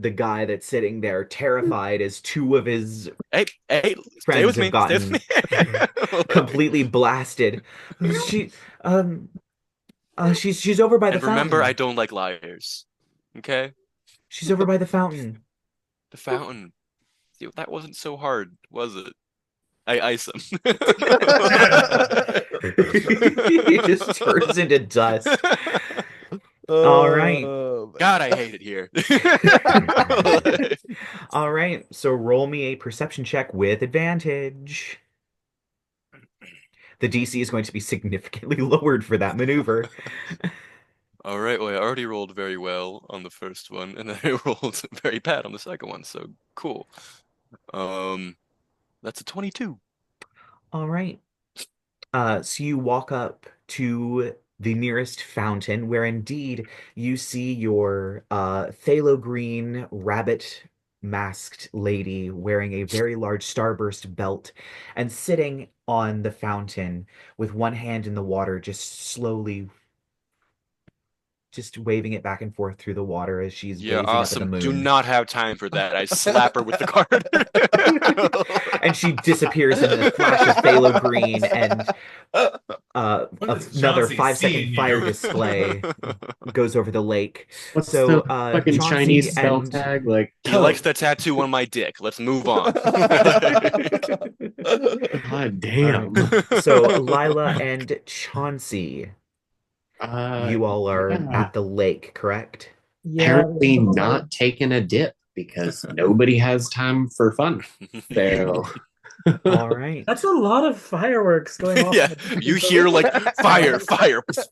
the guy that's sitting there terrified as two of his Hey, stay friends with have me. Stay gotten with me. completely blasted. She she's over by the And remember, fountain. I don't like liars. Okay? She's over by the fountain. The fountain. See, that wasn't so hard, was it? I ice him. He just turns into dust. All right. God, I hate it here. All right, so roll me a perception check with advantage. The DC is going to be significantly lowered for that maneuver. All right, well, I already rolled very well on the first one, and then I rolled very bad on the second one, so cool. That's a 22. All right. So you walk up to the nearest fountain, where indeed you see your phthalo green rabbit masked lady wearing a very large starburst belt and sitting on the fountain with one hand in the water, just slowly just waving it back and forth through the water as she's Yeah, gazing up at the awesome. moon. Do not have time for that. I slap her with the card. And she disappears in a flash of phthalo green, and What is another Chauncey 5-second seeing fire you? display goes over the lake. What's So, the fucking Chauncey Chinese spell and- tag? Like, He likes the tattoo on my dick. Let's move on. God damn. So Lyla and Chauncey, you all are yeah. at the lake, correct? Apparently not taking a dip because nobody has time for fun. So All right. That's a lot of fireworks going off. Yeah, you hear like fire,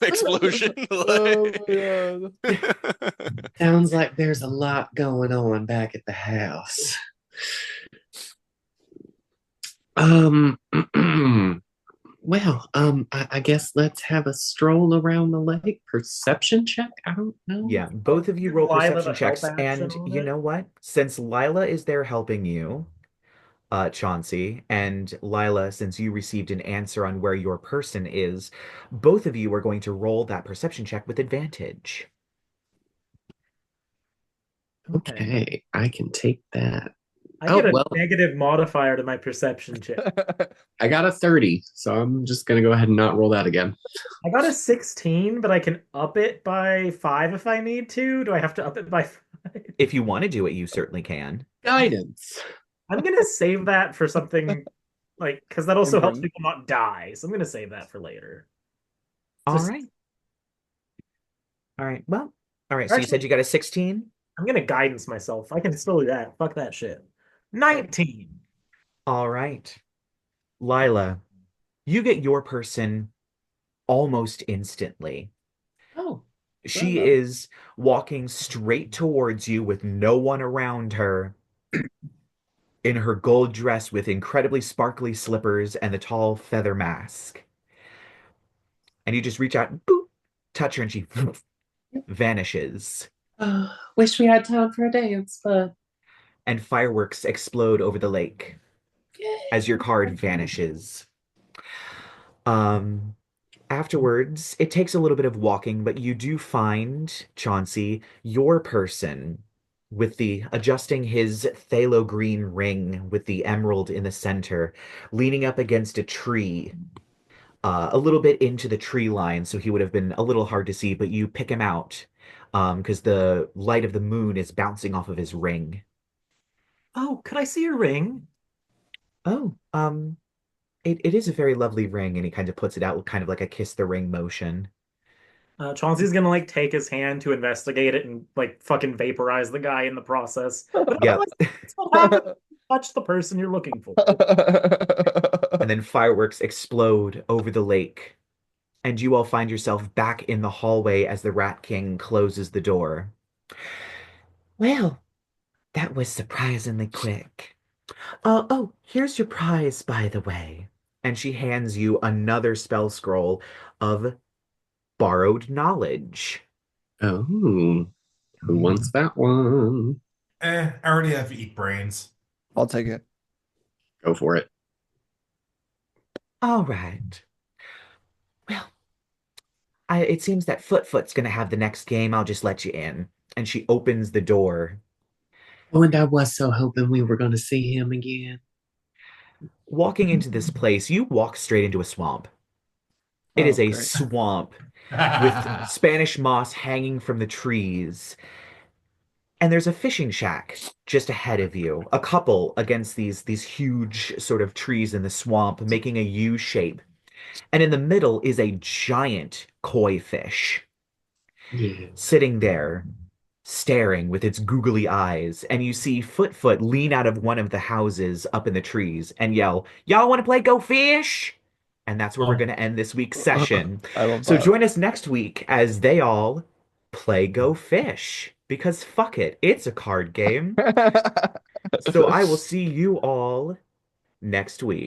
explosion. Oh my god. sounds like there's a lot going on back at the house. Well, I guess let's have a stroll around the lake. Perception check? I don't know. Yeah, both of you roll Lyla perception the checks, help and action on you it? know what? Since Lyla is there helping you, Chauncey, and Lyla, since you received an answer on where your person is, both of you are going to roll that perception check with advantage. Okay, I can take that. I get a well. negative modifier to my perception check. I got a 30, so I'm just gonna go ahead and not roll that again. I got a 16, but I can up it by 5 if I need to. Do I have to up it by 5? If you want to do it, you certainly can. Guidance. I'm gonna save that for something Like, because that also helps Mhm. people not die. So I'm gonna save that for later. All Just right. All right. Well, all right. So you actually, said you got a 16? I'm gonna guidance myself. I can still do that. Fuck that shit. 19. All right. Lyla, you get your person almost instantly. Oh, well She done. is walking straight towards you with no one around her in her gold dress with incredibly sparkly slippers and the tall feather mask. And you just reach out and boop, touch her, and she vanishes. Wish we had time for a dance, but And fireworks explode over the lake as your card yay. vanishes. Um, Afterwards, it takes a little bit of walking, but you do find, Chauncey, your person with the adjusting his phthalo green ring with the emerald in the center, leaning up against a tree, a little bit into the tree line, so he would have been a little hard to see, but you pick him out, because the light of the moon is bouncing off of his ring. Oh, could I see your ring? Oh, it is a very lovely ring, and he kind of puts it out, kind of like a kiss the ring motion. Chauncey's gonna like take his hand to investigate it and like fucking vaporize the guy in the process. But Yep. otherwise, it's what happens. Touch the person you're looking for. And then fireworks explode over the lake, and you all find yourself back in the hallway as the Rat King closes the door. Well, that was surprisingly quick. Oh, here's your prize, by the way. And she hands you another spell scroll of borrowed knowledge. Oh, who wants that one? I already have eat brains. I'll take it. Go for it. All right. Well, it seems that Foot's gonna have the next game. I'll just let you in. And she opens the door. Oh, and I was so hoping we were going to see him again. Walking into this place, you walk straight into a swamp. It Oh, is a great. swamp with Spanish moss hanging from the trees. And there's a fishing shack just ahead of you. A couple against these huge sort of trees in the swamp, making a U shape. And in the middle is a giant koi fish Yeah. sitting there, staring with its googly eyes. And you see Foot lean out of one of the houses up in the trees and yell, "Y'all want to play Go Fish?" And that's where we're Oh, going to end this week's session. I love So that. join us next week as they all play Go Fish. Because fuck it, it's a card game. So I will see you all next week.